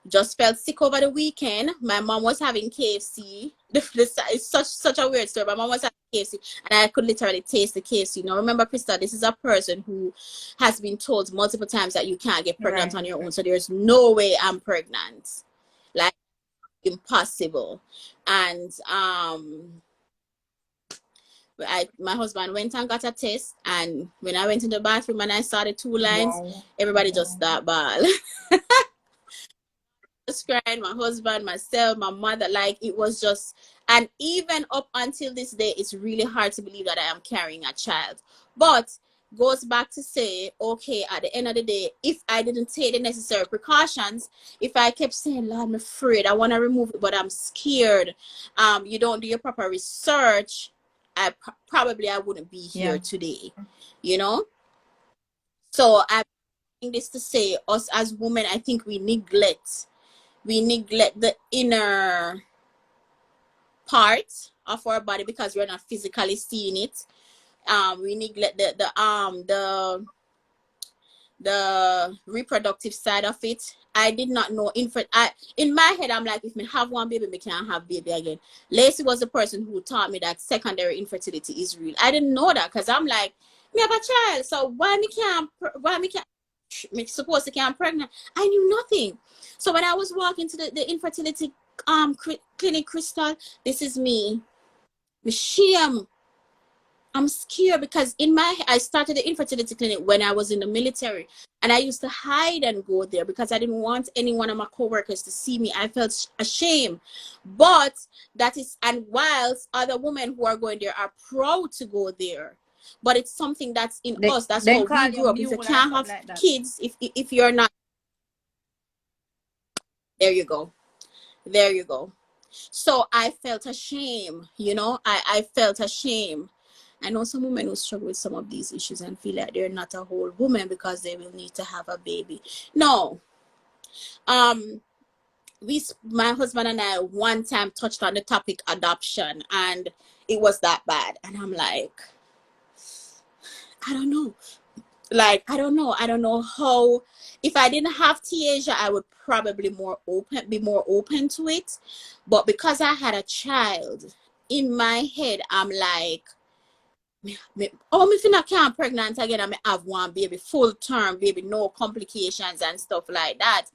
just felt sick over the weekend. My mom was having KFC. It's such a weird story. My mom was having KFC, and I could literally taste the KFC. Now, remember, Krista, this is a person who has been told multiple times that you can't get pregnant on your own. So there's no way I'm pregnant. Like, impossible. And my husband went and got a test, and when I went in the bathroom and I saw the 2 lines, everybody just started ball. Crying, my husband, myself, my mother, like it was just, and even up until this day, it's really hard to believe that I am carrying a child. But goes back to say, okay, at the end of the day, if I didn't take the necessary precautions, if I kept saying, Lord, I'm afraid, I want to remove it, but I'm scared, you don't do your proper research, I wouldn't be here today, So I'm saying this to say, us as women, I think we neglect the inner part of our body because we're not physically seeing it. We neglect the reproductive side of it. I did not know. In my head, I'm like, if me have one baby, me can't have baby again. Lacey was the person who taught me that secondary infertility is real. I didn't know that because I'm like, me have a child, so why me can't supposed to get pregnant? I knew nothing. So when I was walking to the infertility clinic, Crystal, this is me. Shame. I'm scared because I started the infertility clinic when I was in the military, and I used to hide and go there because I didn't want any one of my coworkers to see me. I felt ashamed. But and whilst other women who are going there are proud to go there, but it's something that's in us. That's how we grew up. If you can't have kids, if you're not, there you go. So I felt ashamed, I felt ashamed. I know some women who struggle with some of these issues and feel like they're not a whole woman because they will need to have a baby. No. My husband and I one time touched on the topic adoption, and it was that bad. And I'm like, I don't know. I don't know how. If I didn't have Tiaja, I would probably be more open to it. But because I had a child, in my head, I'm like, if I can't pregnant again, I have one baby, full term baby, no complications and stuff like that.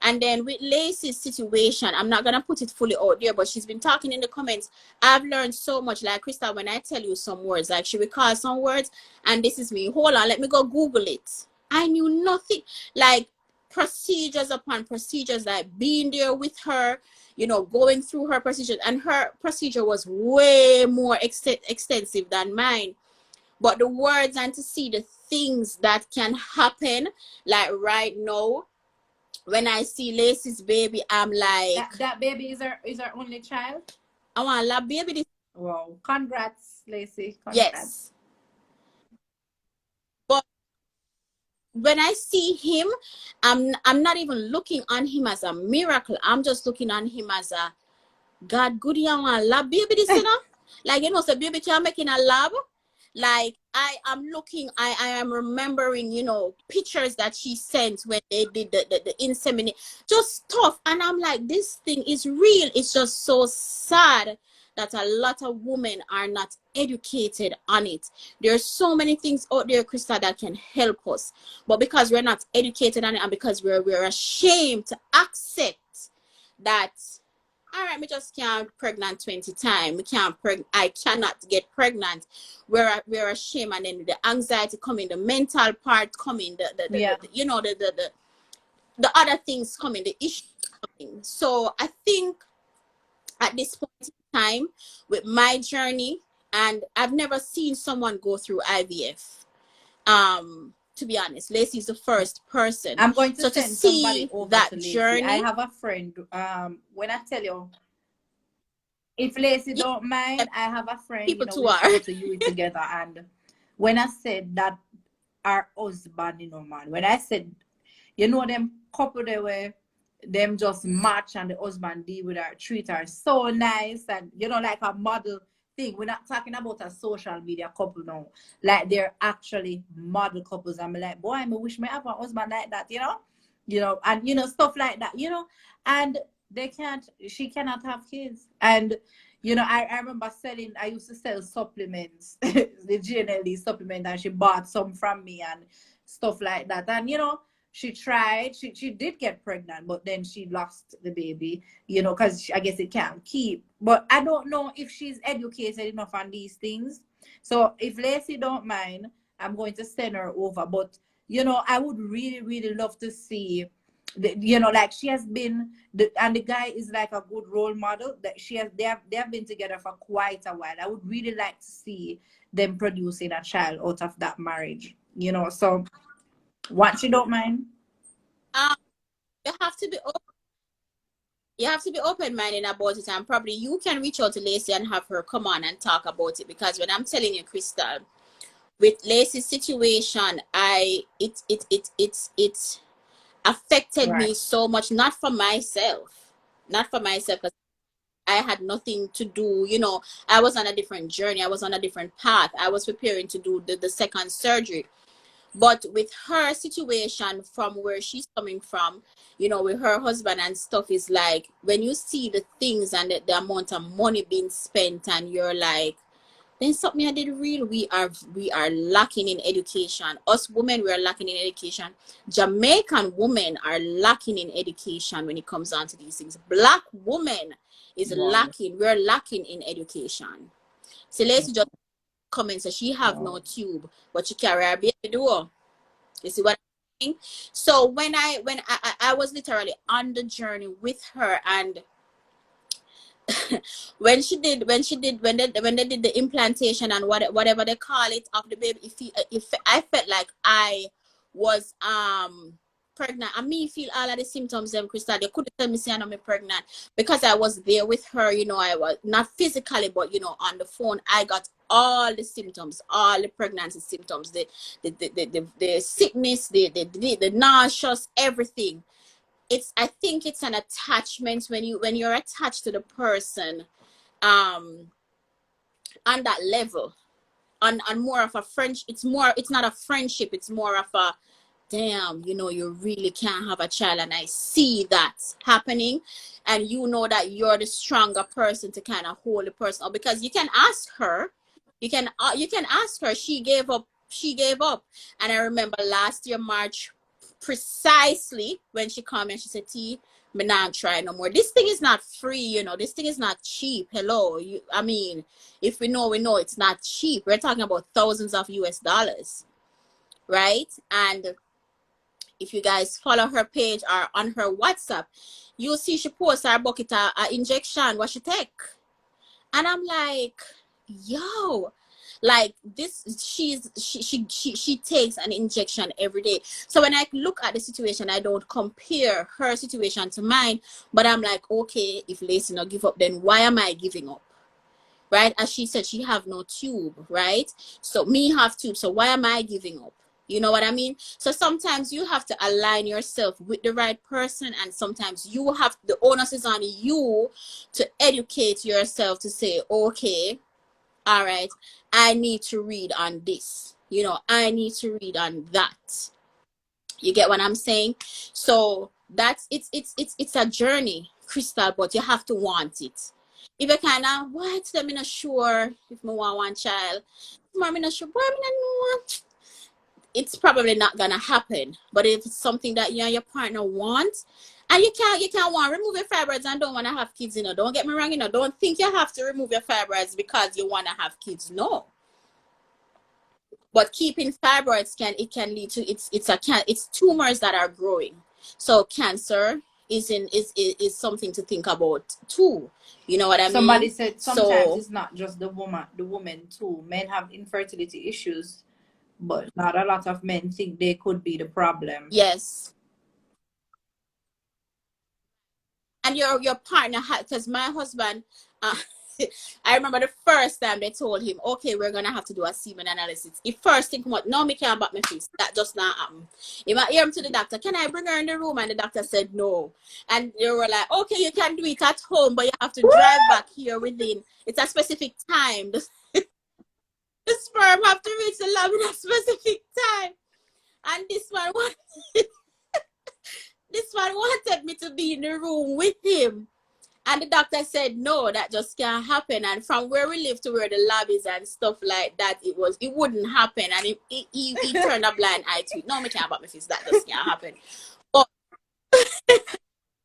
And then with Lacey's situation, I'm not going to put it fully out there, but she's been talking in the comments. I've learned so much. Like, Krista, when I tell you some words, like she recalls some words, and this is me. Hold on, let me go Google it. I knew nothing. Like, procedures upon procedures, like being there with her, going through her procedure. And her procedure was way more extensive than mine. But the words and to see the things that can happen, like right now, when I see Lacey's baby, I'm like, that baby is her only child. I want a lab baby. This, wow, congrats, Lacey. Congrats. yes. But when I see him, I'm not even looking on him as a miracle. I'm just looking on him as a God good young lab baby this, you know? Like, you know, so baby can make in a lab. Like I am looking, I am remembering, you know, pictures that she sent when they did the insemination, just stuff. And I'm like, this thing is real. It's just so sad that a lot of women are not educated on it. There's so many things out there, Krista, that can help us. But because we're not educated on it and because we're ashamed to accept that, all right, me just can't pregnant 20 times. I cannot get pregnant. We're ashamed, and then the anxiety coming, the mental part coming, the you know, the other things coming, the issues coming. So I think at this point in time with my journey, and I've never seen someone go through IVF. To be honest, Lacey is the first person. I'm going to send somebody over that to Lacey. Journey. I have a friend. When I tell you, if Lacey don't mind, I have a friend. People you know, we go to UWI together. And when I said that our husband, you know, man, when I said, you know, them couple they were, them just match and the husband deal with her, treat her so nice, and you know, like a model thing. We're not talking about a social media couple now. Like they're actually model couples. I'm like, boy, I wish me have a husband like that, you know, and you know, stuff like that, you know, and she cannot have kids. And you know, I remember I used to sell supplements, the GNLD supplement, and she bought some from me and stuff like that. And you know, she tried, she did get pregnant, but then she lost the baby, you know, because I guess it can't keep. But I don't know if she's educated enough on these things. So if Lacey don't mind, I'm going to send her over. But you know, I would really, really love to see, you know, like she has been, and the guy is like a good role model. That they have been together for quite a while. I would really like to see them producing a child out of that marriage, you know. So what, you don't mind? You have to be open. You have to be open-minded about it, and probably you can reach out to Lacey and have her come on and talk about it. Because when I'm telling you, Crystal, with Lacey's situation, it's affected me so much. Not for myself, because I had nothing to do. You know, I was on a different journey. I was on a different path. I was preparing to do the second surgery. But with her situation, from where she's coming from, you know, with her husband and stuff, is like when you see the things and the amount of money being spent, and you're like, then something I did real. We are lacking in education. Us women, we are lacking in education. Jamaican women are lacking in education when it comes down to these things. Black women is lacking. We're lacking in education. So let's just comment. So she have no tube, but she carry her baby door. You see what I'm saying? So when I was literally on the journey with her, and when they did the implantation and whatever they call it of the baby, if I felt like I was pregnant, and me feel all of the symptoms, Crystal, they couldn't tell me say I'm pregnant, because I was there with her. You know, I was not physically, but you know, on the phone, I got all the symptoms, all the pregnancy symptoms, the sickness, the nauseous, everything. I think it's an attachment when you're attached to the person on that level, on more of a friendship. It's not a friendship, it's more of a, damn, you know, you really can't have a child, and I see that happening, and you know that you're the stronger person to kind of hold the person up, because you can ask her, you can ask her. She gave up, and I remember last year March, precisely when she called me and she said, T, me not try no more. This thing is not free, you know, this thing is not cheap. Hello, I mean, if we know it's not cheap. We're talking about thousands of US dollars, right? And if you guys follow her page or on her WhatsApp, you'll see she posts her bucket a injection what she take. And I'm like, yo, Like this, she takes an injection every day. So when I look at the situation, I don't compare her situation to mine, but I'm like, okay, if Lacey not give up, then why am I giving up? Right? As she said, she have no tube, right? So me have tube, so why am I giving up? You know what I mean? So sometimes you have to align yourself with the right person, and sometimes you have, the onus is on you to educate yourself to say, okay, all right, I need to read on this. You know, I need to read on that. You get what I'm saying? So that's it's a journey, Crystal, but you have to want it. If you kind of what, I'm not sure if I want one child. I'm not sure, but I'm not know. It's probably not gonna happen. But if it's something that you and your partner want, and you can't want remove your fibroids and don't want to have kids, you know. Don't get me wrong, you know. Don't think you have to remove your fibroids because you want to have kids. No. But keeping fibroids can lead to it's tumors that are growing. So cancer is something to think about too. You know what I mean? Somebody said sometimes it's not just the woman too. Men have infertility issues, but not a lot of men think they could be the problem. Yes. And your partner had, because my husband, I remember the first time they told him, okay, we're gonna have to do a semen analysis. He first think what, no, me can't back my face. That just not happen. He might hear him to the doctor, can I bring her in the room? And the doctor said no. And they were like, okay, you can do it at home, but you have to drive back here within, it's a specific time. The sperm have to reach the lab in a specific time. And this one wanted me to be in the room with him. And the doctor said, no, that just can't happen. And from where we live to where the lab is and stuff like that, it wouldn't happen. And he turned a blind eye to it. No, me can't about my face. That just can't happen. But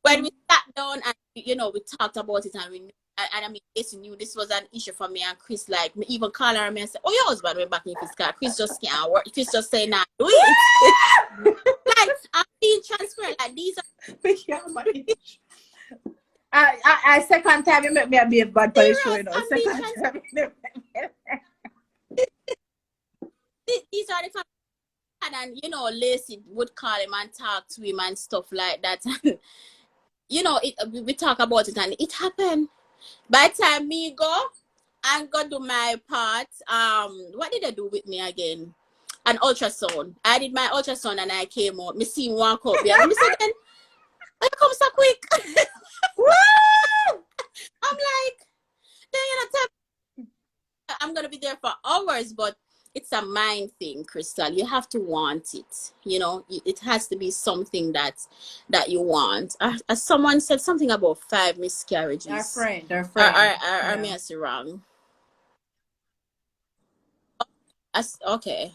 when we sat down and, you know, we talked about it and we knew, and I mean, Casey knew this was an issue for me and Chris, like, me even call her and say, oh, your husband went back in his car. Chris just can't work. Chris just say, nah, do it. Like, I'm being transparent. Like, these are... I second time you make me a be a bad for the show, you know. Second time these are the and you know, Lacey would call him and talk to him and stuff like that. And you know, we talk about it and it happened. By the time me go and go do my part, what did they do with me again? An ultrasound. I did my ultrasound and I came out. Me see him walk out there. And me said, then, why you come so quick? I'm like, then you know, I'm gonna be there for hours, but it's a mind thing, Crystal. You have to want it. You know, it has to be something that you want. As someone said something about 5 miscarriages. Our friend. Are me as wrong? Okay.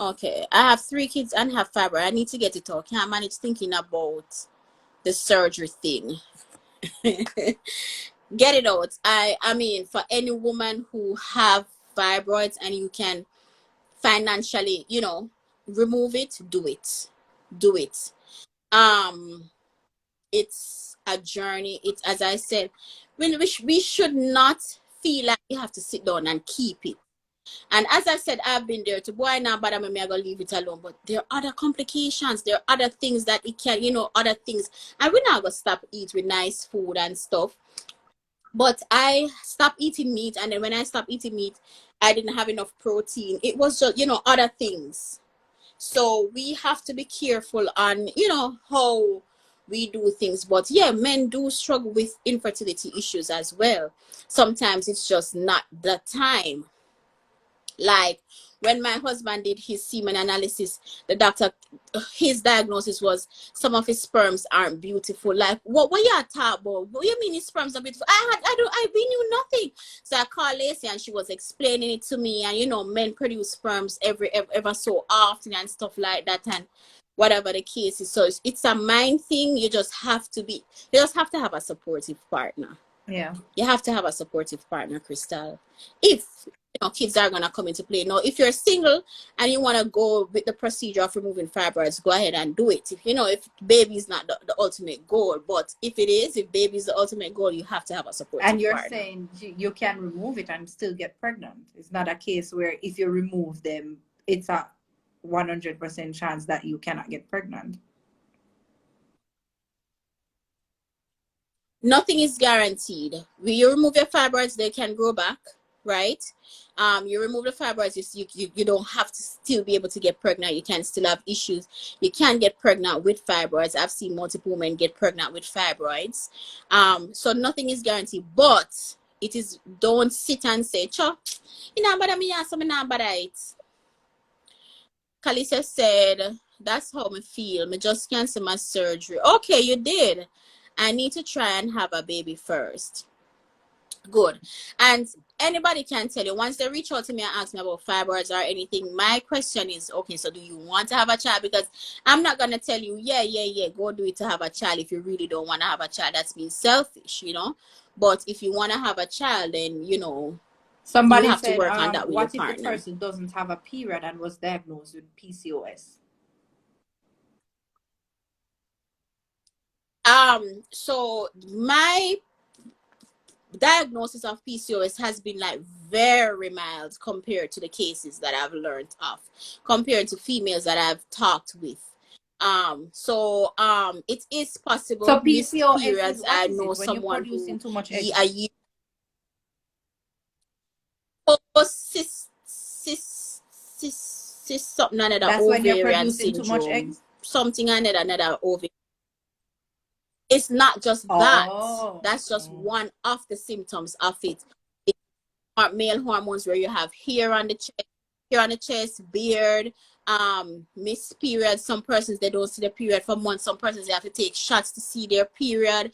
Okay. I have 3 kids and have fibroid. I need to get it all. Can't manage thinking about the surgery thing. Get it out. I mean, for any woman who have fibroids and you can financially, you know, remove it, do it. It's a journey. It's, as I said, we should not feel like you have to sit down and keep it. And as I said, I've been there to boy now, but I'm gonna leave it alone. But there are other complications. There are other things that it can, you know, other things. And we're not gonna stop eat with nice food and stuff. But I stopped eating meat, and then when I stopped eating meat, I didn't have enough protein. It was just, you know, other things. So we have to be careful on, you know, how we do things. But yeah, men do struggle with infertility issues as well. Sometimes it's just not the time. Like when my husband did his semen analysis, the doctor, his diagnosis was some of his sperms aren't beautiful. Like, what you talking about? What you mean his sperms are beautiful? We knew nothing. So I called Lacey and she was explaining it to me. And you know, men produce sperms ever so often and stuff like that. And whatever the case is. So it's a mind thing. You just have to have a supportive partner. Yeah. You have to have a supportive partner, Crystal. If kids are gonna come into play. Now, if you're single and you want to go with the procedure of removing fibroids, go ahead and do it. If baby is not the ultimate goal, but if it is, if baby is the ultimate goal, you have to have a supportive And you're partner. saying you can remove it and still get pregnant. It's not a case where if you remove them, it's a 100% chance that you cannot get pregnant. Nothing is guaranteed. When you remove your fibroids, they can grow back, right? You remove the fibroids, you don't have to still be able to get pregnant. You can still have issues. You can get pregnant with fibroids. I've seen multiple women get pregnant with fibroids. So nothing is guaranteed, but it is, don't sit and say, "Cho, Kalisa said, that's how I feel. Me just cancel my surgery." Okay, you did. I need to try and have a baby first. Good. And anybody can tell you, once they reach out to me and ask me about fibroids or anything, my question is, okay, so do you want to have a child? Because I'm not going to tell you, yeah, go do it to have a child if you really don't want to have a child. That's being selfish, But if you want to have a child, then, Somebody you have said, to work on that with your partner. what if the person doesn't have a period and was diagnosed with PCOS? So my diagnosis of PCOS has been like very mild compared to the cases that I've learned of, compared to females that I've talked with. So it is possible. So PCOS periods, is, I know someone you're producing too much eggs. Something another. That's ovarian when you're producing syndrome, too much eggs. Something another ovarian. It's not just that. That's just one of the symptoms of it. It's male hormones where you have hair on the chest, beard, missed period. Some persons, they don't see the period for months. Some persons, they have to take shots to see their period.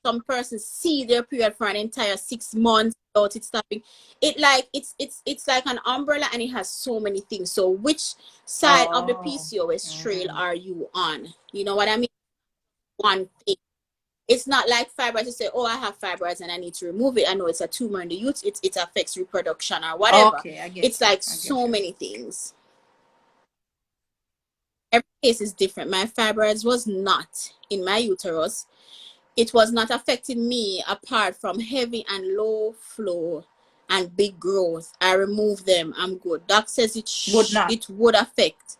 Some persons see their period for an entire 6 months without it stopping. It's like an umbrella, and it has so many things. So which side of the PCOS trail are you on? You know what I mean? One thing. It's not like fibroids. You say, "Oh, I have fibroids and I need to remove it." I know it's a tumor in the uterus. It affects reproduction or whatever. Okay, I get it's you. like so many things. Every case is different. My fibroids was not in my uterus. It was not affecting me apart from heavy and low flow and big growth. I removed them. I'm good. Doc says it would affect.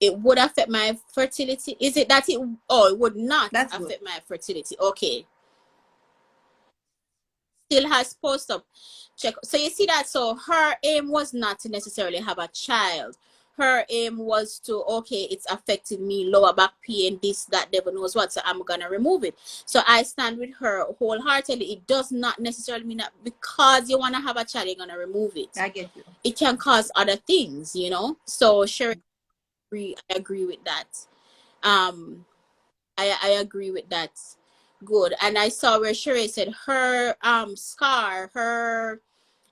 It would affect my fertility. Is it that it? Oh, it would not affect my fertility. Okay. Still has post-op check. So you see that. So her aim was not to necessarily have a child. Her aim was to, okay, it's affecting me, lower back pain, this, that, devil knows what. So I'm gonna remove it. So I stand with her wholeheartedly. It does not necessarily mean that because you wanna have a child, you're gonna remove it. I get you. It can cause other things, So sure. I agree with that. I agree with that. Good. And I saw where Sheree said her scar, her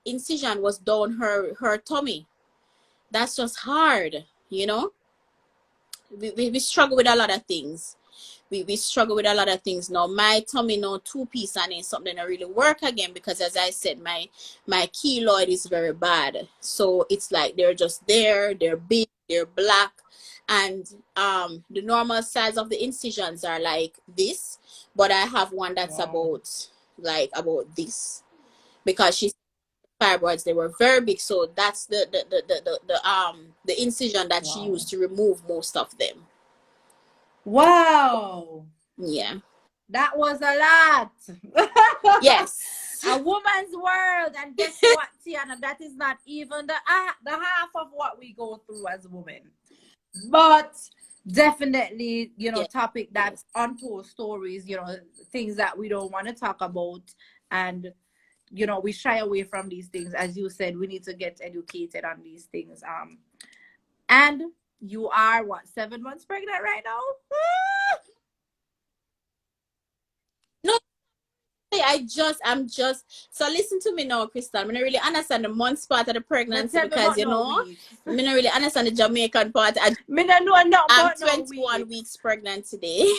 incision was down her tummy. That's just hard, We struggle with a lot of things. We struggle with a lot of things. Now my tummy now 2-piece and it's something that really work again, because as I said, my keloid is very bad. So it's like they're just there, they're big, they're black. And the normal size of the incisions are like this, but I have one that's about this, because she's fibroids, they were very big. So that's the incision that she used to remove most of them. Wow. Yeah. That was a lot. Yes. A woman's world. And guess what, Tiana? That is not even the half of what we go through as women. But definitely, topic that's untold stories, things that we don't want to talk about. And, we shy away from these things. As you said, we need to get educated on these things. And you are, 7 months pregnant right now? No, I'm just, so listen to me now, Crystal. I don't really understand the months part of the pregnancy, because, I don't really understand the Jamaican part. I'm 21 weeks pregnant today.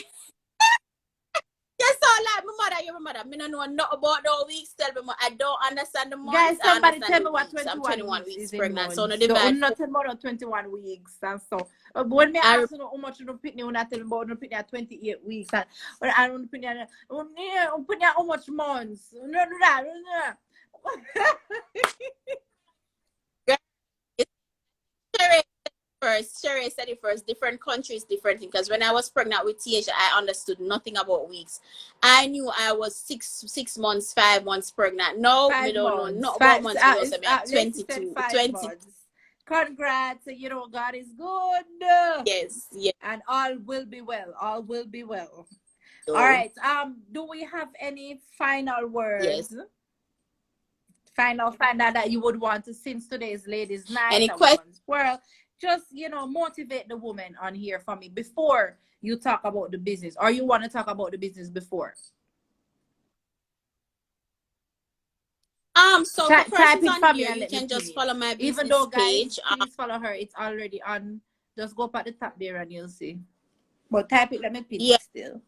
Yes, so like my mother, your mother. Me don't know nothing about the weeks. Tell me, I don't understand the Guys, months. I somebody understand tell the me what weeks. I'm 21 21 weeks weeks is in pregnant, so no months. The divide not four. tell me about 21 weeks and so. When me I ask you how much you pick me, when I tell me about you pick at 28 weeks and when I don't pick how much months. No, do that. Sherry said it first. Different countries, different thing. Because when I was pregnant with TH, I understood nothing about weeks. I knew I was 6 months, 5 months pregnant. No, me 5 don't know months. not about months. Me don't say me at Lacey said 22, 5 20. months. Congrats. God is good. Yes, yes. And all will be well. All will be well. All So, right. Do we have any final yes. words? Final that you would want to, since today's ladies' night, Any a questions? woman's world, just motivate the woman on here for me before you talk about the business, or you want to talk about the business before? So for Type persons it on for me here, and you let me can just play. follow my Even business though, guys, page. please follow her. It's already on. Just go up at the top there and you'll see. But type it, let me pin Yeah, it still.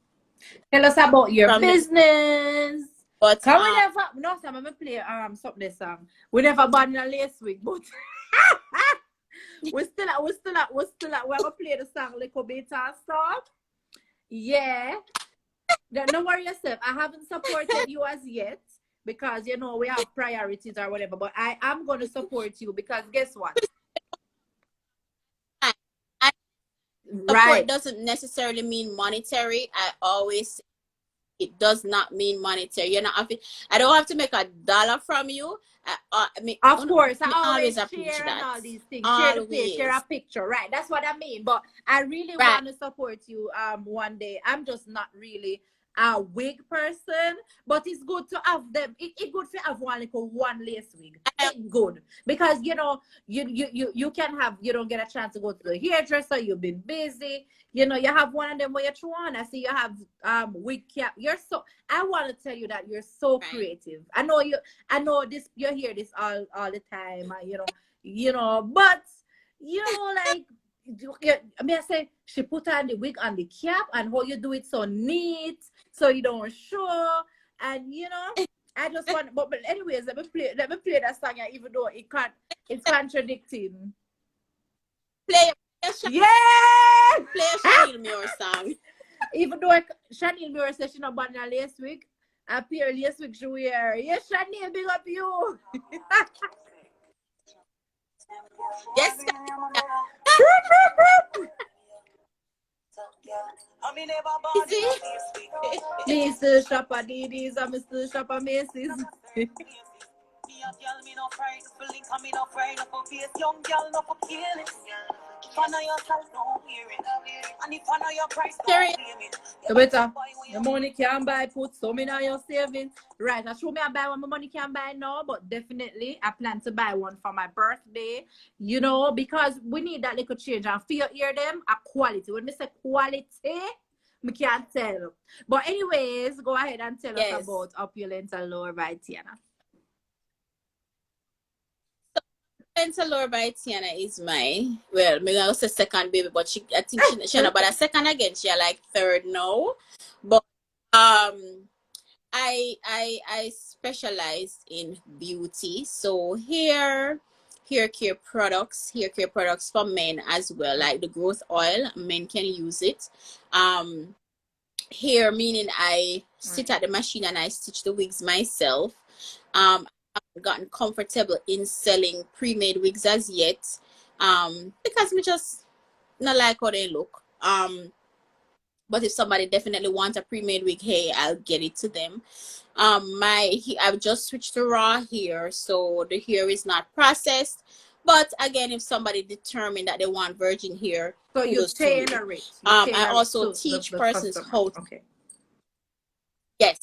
Tell us about your from the business. but Cause we never, no, Sam, I'm play something song. We never ban a last week, but we're gonna play the song little bit and stuff. Yeah. Don't worry yourself. I haven't supported you as yet because we have priorities or whatever. But I am gonna support you because guess what? I support Right. doesn't necessarily mean monetary. I always it does not mean monetary. You're not. I don't have to make $1 from you. Of course, I always always appreciate share and that. all these things. Share the page, share a Always. picture, right? That's what I mean. But I really Right. want to support you one day. I'm just not really a wig person, but it's good to have them. It's good to have one lace wig. It's good because you can have, you don't get a chance to go to the hairdresser. You've been busy. You have one of them where you throw on. I see you have wig cap. I want to tell you that you're so creative. I know this, you hear this all the time, but like, I mean, I say she put on the wig on the cap and how you do it so neat so you don't show, and I just want, but anyways, let me play that song, even though it's contradicting. Play Yeah. Play a Chanel Muir song. Even though Chanel Muir said she not born last week, appear last week she wear. Yes, Chanel, big up you. Yes. You see? Me still shop at DD's and me still shop at Macy's. You better. Your money can buy, put some in your savings. Right, now show me I buy one my money can buy now, but definitely I plan to buy one for my birthday, because we need that little change. And for you hear them, a quality. When we say quality, we can't tell. But anyways, go ahead and tell us about Opulent Allure by Tiana. Opulent Allure by Tiana is maybe I was a second baby, but I think she not but a second again. She like third now. But I specialize in beauty, so hair care products for men as well, like the growth oil. Men can use it. Hair, meaning I sit at the machine and I stitch the wigs myself. I've gotten comfortable in selling pre-made wigs as yet, because me just not like how they look. But if somebody definitely wants a pre-made wig, hey, I'll get it to them. I've just switched to raw hair, so the hair is not processed. But again, if somebody determined that they want virgin hair, so you tailor it. I also teach persons how to. Okay. Yes.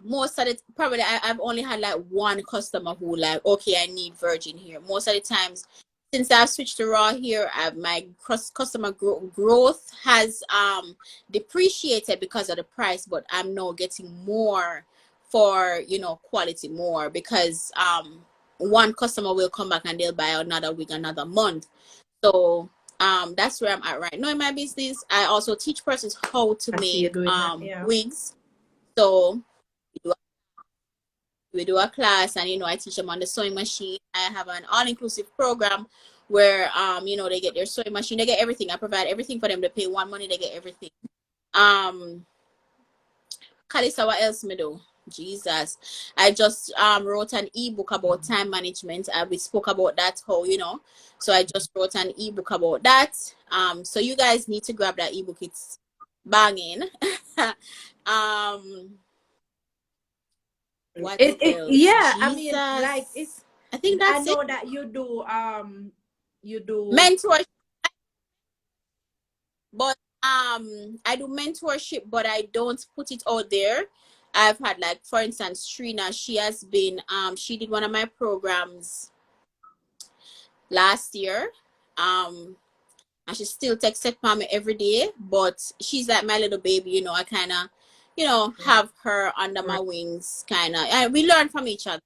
Most of the probably I've only had like one customer who like, okay, I need virgin hair. Most of the times, since I've switched to raw hair, my customer growth has depreciated because of the price, but I'm now getting more for quality more, because one customer will come back and they'll buy another wig another month. So that's where I'm at right now in my business. I also teach persons how to I see you make doing that. Yeah. wigs. So we do a class, and I teach them on the sewing machine. I have an all-inclusive program where they get their sewing machine, they get everything. I provide everything for them. They pay one money, they get everything. Kalisa, what else me do? Jesus. I just wrote an ebook about time management. We spoke about that, how so I just wrote an ebook about that. So you guys need to grab that ebook. It's banging. What else? Yeah, Jesus. I mean, like I think that's I know that you do mentorship, but I do mentorship, but I don't put it out there. I've had, like, for instance, Trina, she has been she did one of my programs last year. And she still texts me every day, but she's like my little baby, I kind of, have her under my wings, kind of. And we learn from each other.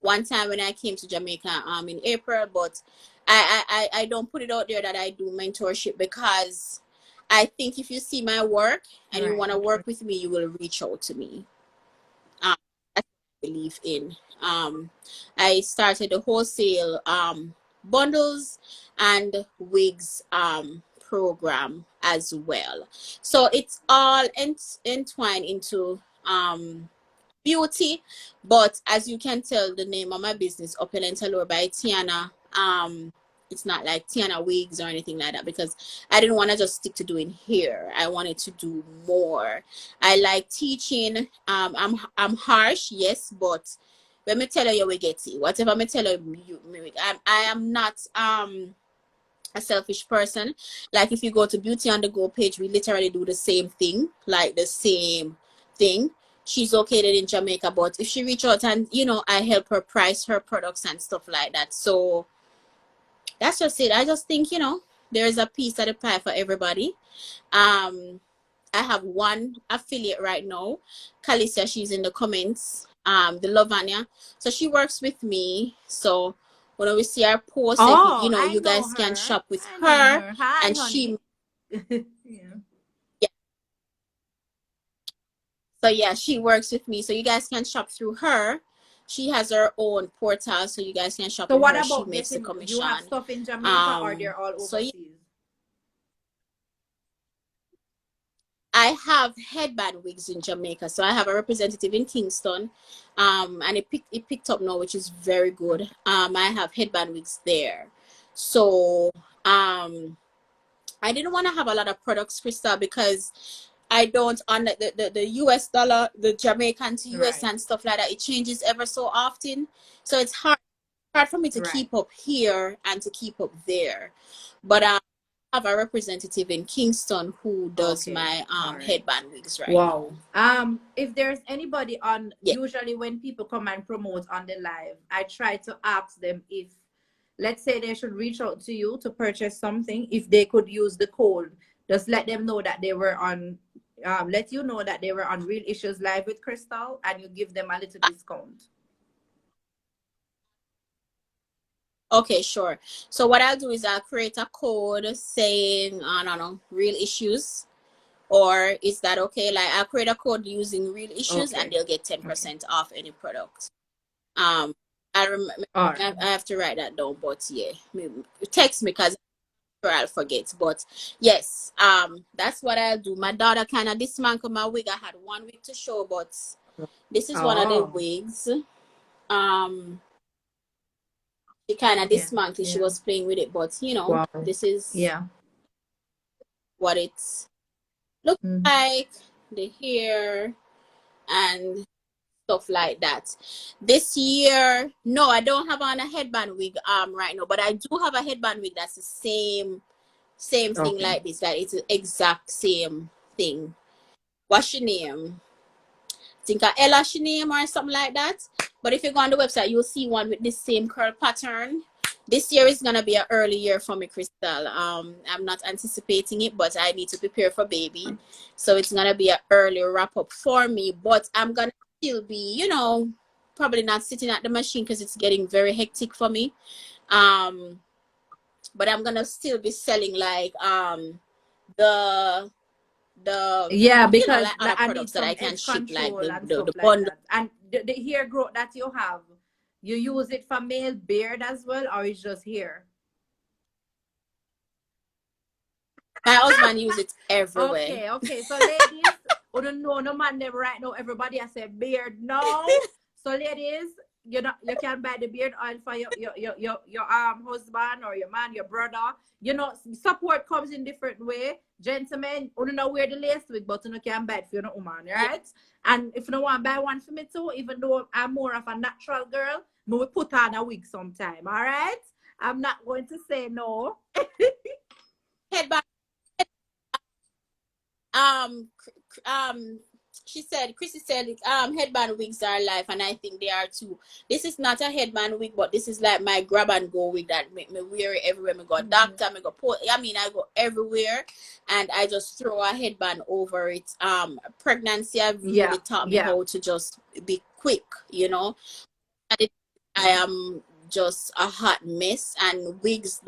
One time when I came to Jamaica in April, but I don't put it out there that I do mentorship, because I think if you see my work and you want to work with me, you will reach out to me. That's what I believe in. I started a wholesale bundles and wigs program as well. So it's all entwined into beauty, but as you can tell, the name of my business, Opulent Allure by Tiana, it's not like Tiana Wigs or anything like that, because I didn't want to just stick to doing hair. I wanted to do more. I like teaching. I'm harsh, yes, but when me tell you, we get it. Whatever me tell you, I am not a selfish person. Like, if you go to Beauty on the Go page, we literally do the same thing, like the same thing. She's located in Jamaica, but if she reach out and I help her price her products and stuff like that. So that's just it. I just think there is a piece of the pie for everybody. I have one affiliate right now, Kalisia. She's in the comments. The Lavanya. So she works with me. So when we see our post, you guys can shop with her. Hi, and honey. Yeah. She works with me. So you guys can shop through her. She has her own portal, so you guys can shop with her. What about she makes the commission. You have stuff in Jamaica, or they're all overseas? I have headband wigs in Jamaica, so I have a representative in Kingston, and it picked up now, which is very good. I have headband wigs there, so I didn't want to have a lot of products, Krista, because I don't, on the US dollar, the Jamaican to US and stuff like that, it changes ever so often, so it's hard for me to keep up here and to keep up there. But I have a representative in Kingston who does my headband wigs right now. If there's anybody on, usually when people come and promote on the live, I try to ask them if, let's say, they should reach out to you to purchase something, if they could use the code. Just let them know that they were on, let you know that they were on Real Issues Live with Crystal, and you give them a little discount. Okay, sure. So what I'll do is I'll create a code saying, I don't know, Real Issues. Or is that okay? Like, I'll create a code using Real Issues, and they'll get 10% off any product. I remember, I have to write that down, but yeah, text me, because I'll forget. But yes, that's what I'll do. My daughter kind of dismantled my wig. I had one wig to show, but this is one of the wigs. She kind of dismantled. She was playing with it, but this is what it's look like, the hair and stuff like that. This year, no, I don't have on a headband wig right now, but I do have a headband wig that's the same thing like this. That it's the exact same thing. What's your name? I think Ella she name or something like that. But if you go on the website, you'll see one with this same curl pattern. This year is gonna be an early year for me, Crystal. I'm not anticipating it, but I need to prepare for baby, so it's gonna be an early wrap up for me. But I'm gonna still be, probably not sitting at the machine, because it's getting very hectic for me. but I'm gonna still be selling like the Yeah, because like other I need products that some I can edge ship, like control and the stuff like bundle. that. And the hair growth that you have, you use it for male beard as well, or it's just hair? My husband use it everywhere. Okay, okay. So ladies, who don't know no man them right now, everybody has a beard now. So ladies, you can buy the beard oil for your husband or your man, your brother. Support comes in different way. Gentlemen, you don't know where the lace wig, but you can buy it for your woman, Yeah. right? And if you don't want to buy one for me too, even though I'm more of a natural girl, me will put on a wig sometime, all right? I'm not going to say no. Headband. Um, she said, Chrissy said, headband wigs are life, and I think they are too. This is not a headband wig, but this is like my grab and go wig that make me wear it everywhere. Me go doctor, me go put. I mean, I go everywhere, and I just throw a headband over it. Pregnancy have Yeah, really taught me yeah. how to just be quick, And I am just a hot mess, and wigs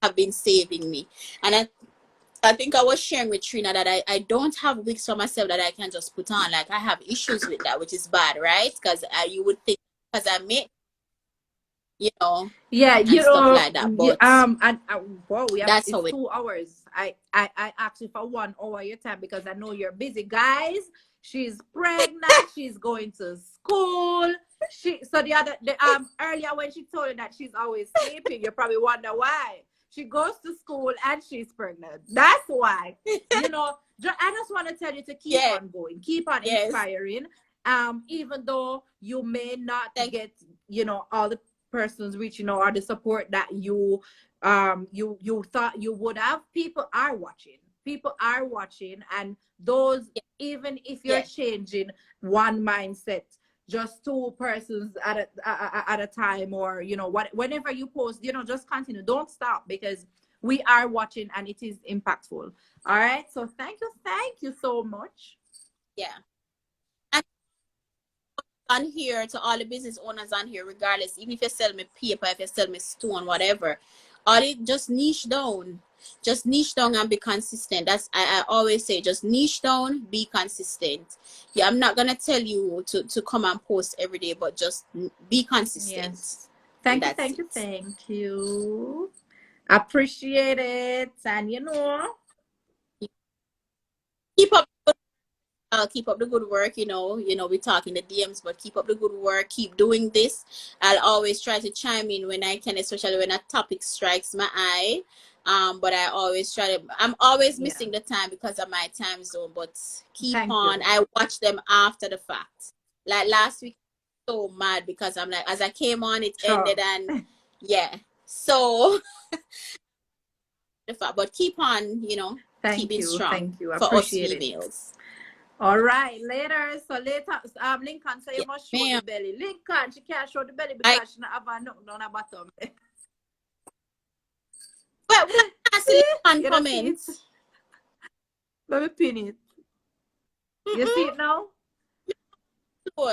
have been saving me, and I think I was sharing with Trina that I don't have wigs for myself that I can just put on. Like, I have issues with that, which is bad, right? Because you would think because I make, Yeah, and stuff like that. But and wow, that's it's how it. 2 hours. I asked you for 1 hour of your time because I know you're busy, guys. She's pregnant. She's going to school. So the earlier when she told you that she's always sleeping, you probably wonder why. She goes to school and she's pregnant. That's why. I just want to tell you to keep Yeah. on going, keep on Yes. inspiring. Even though you may not get, all the persons reaching out or the support that you thought you would have, people are watching, and those, even if you're changing one mindset, just two persons at a time, or whenever you post, just continue, don't stop, because we are watching and it is impactful. All right, so thank you so much. Yeah. And on here, to all the business owners on here, regardless, even if you sell me paper, if you sell me stone, whatever, all it just niche down. Just niche down and be consistent. That's I always say, just niche down, be consistent. Yeah, I'm not gonna tell you to come and post every day, but just be consistent. Yes. Thank you. Appreciate it. And keep up the good work. We talk in the DMs, but keep up the good work. Keep doing this. I'll always try to chime in when I can, especially when a topic strikes my eye. But I always try to. I'm always missing the time because of my time zone. But keep on. I watch them after the fact. Like last week, so mad because I'm like, as I came on, it ended, and yeah. So the fact, but keep on. Keep being strong. Thank you. For us Appreciate females. It. All right, later. So later, Lincoln, so you must show the belly. Lincoln, she can't show the belly because she not have a nothing on her bottom. Well, I see Lincoln comments. Let me pin it. You see it now? All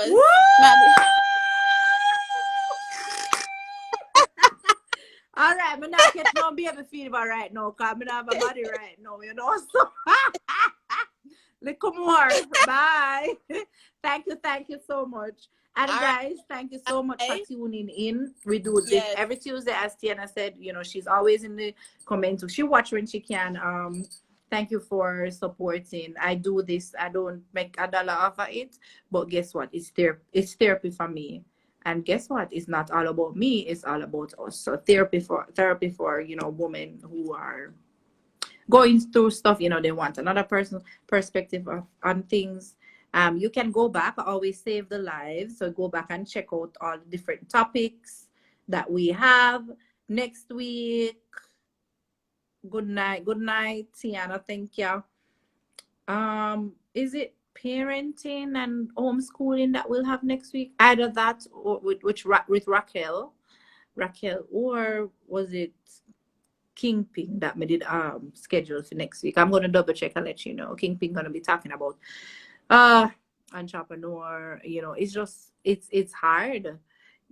right, I'm not getting no baby fever right now because I'm have a body right now, so little more. Bye. Thank you so much. And guys, thank you so much for tuning in. We do this every Tuesday, as Tiana said. She's always in the comments. She watch when she can. Thank you for supporting. I do this. I don't make a dollar off of it, but guess what? It's therapy for me. And guess what? It's not all about me. It's all about us. So therapy for women who are going through stuff. They want another person's perspective on things. You can go back. I always save the live, so go back and check out all the different topics that we have next week. Good night, Tiana. Thank you. Is it parenting and homeschooling that we'll have next week? Either that or with Raquel, or was it Kingpin that we did schedule for next week? I'm gonna double check and let you know. Kingpin gonna be talking about entrepreneur. It's hard.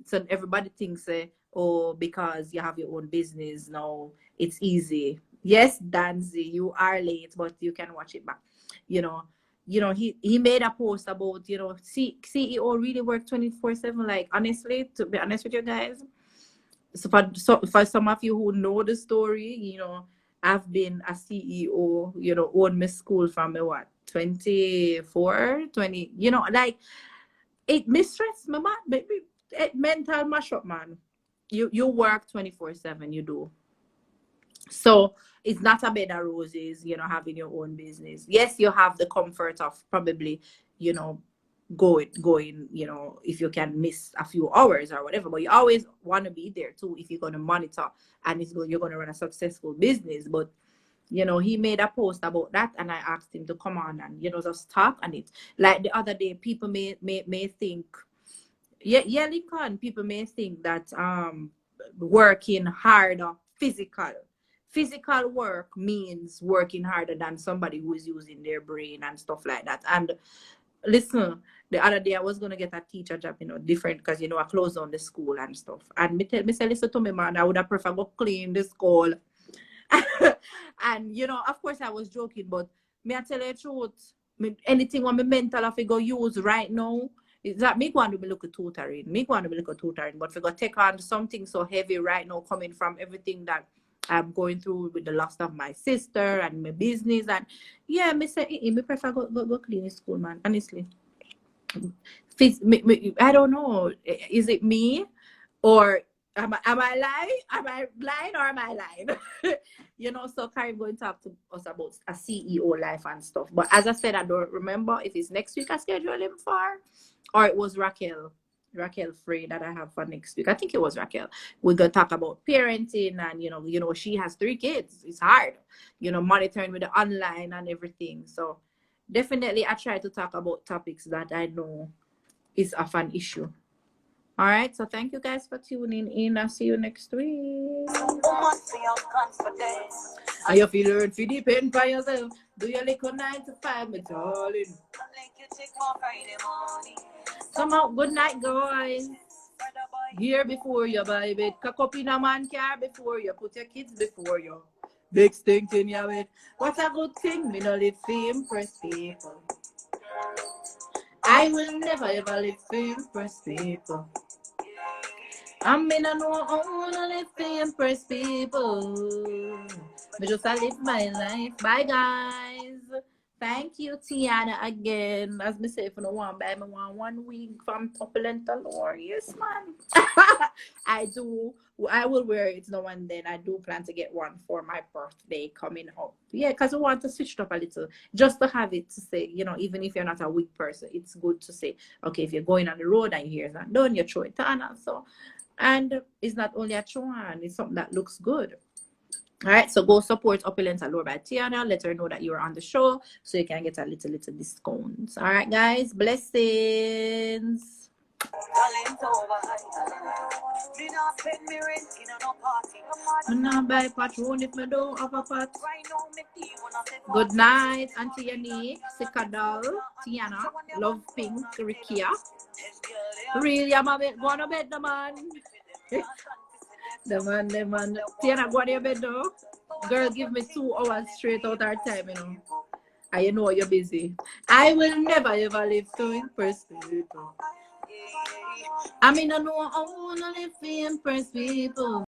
So everybody thinks oh, because you have your own business now, it's easy. Yes, Danzy, you are late, but you can watch it back. You know, he made a post about, CEO really work 24/7. Like, honestly, to be honest with you guys, for some of you who know the story, I've been a CEO, own my school from me what 24, 20, like it mistress my man, baby. It mental mash up, man. You work 24/7, you do. So it's not a bed of roses, having your own business. Yes, you have the comfort of probably, you know, going, if you can miss a few hours or whatever, but you always want to be there too if you're going to monitor and you're going to run a successful business. But he made a post about that, and I asked him to come on and just talk on it. Like the other day, people may think, yeah, Lincoln, people may think that working harder, physical work means working harder than somebody who is using their brain and stuff like that. And listen, the other day I was gonna get a teacher job, different, because I closed on the school and stuff. And me say, listen to me, man, I would have preferred go clean the school. And of course I was joking, but me I tell you the truth, anything what me mental if I go use right now is that me want to be look at tutoring. But if I go take on something so heavy right now, coming from everything that I'm going through with the loss of my sister and my business, and yeah, me say me prefer go clean the school, man. Honestly, I don't know. Is it me, or am I lying? Am I blind, or am I lying? So Karim going to talk to us about a CEO life and stuff. But as I said, I don't remember if it's next week I schedule him for, or it was Raquel Frey that I have for next week. I think it was Raquel. We're gonna talk about parenting, and she has 3 kids. It's hard, monitoring with the online and everything. So definitely I try to talk about topics that I know is of an issue. All right, so thank you guys for tuning in. I'll see you next week. And if you learn to depend by yourself, do your little 9 to 5, my darling. Come out, good night, guys. Here before you, baby. Cock up in a man car before you. Put your kids before you. Big stink in your bed. What a good thing, me no live to impress people. I will never ever live to impress people. I mean, I know I wanna live to impress people. But just I live my life. Bye, guys. Thank you, Tiana, again. As me say, if you don't want to buy me 1 week from Opulent Allure. Yes, man. I do. I will wear it now and then. I do plan to get one for my birthday coming up. Yeah, because I want to switch it up a little. Just to have it to say, even if you're not a weak person, it's good to say, okay, if you're going on the road and your hair's not done, you throw it on. So, and it's not only a throw on, it's something that looks good. All right, so go support Opulent Allure by Tiana. Let her know that you're on the show so you can get a little discount. All right, guys, blessings. I'm buy patron if I don't have a pot. Good night, Auntie Yannick, Sikadal, Tiana, Love Pink, Rikia. Really, I'm going to bed, the man. The man. Tiana, go to your bed now. Girl, give me 2 hours straight out our time, And you know you're busy. I will never ever live to impress people. I know I wanna live to impress people.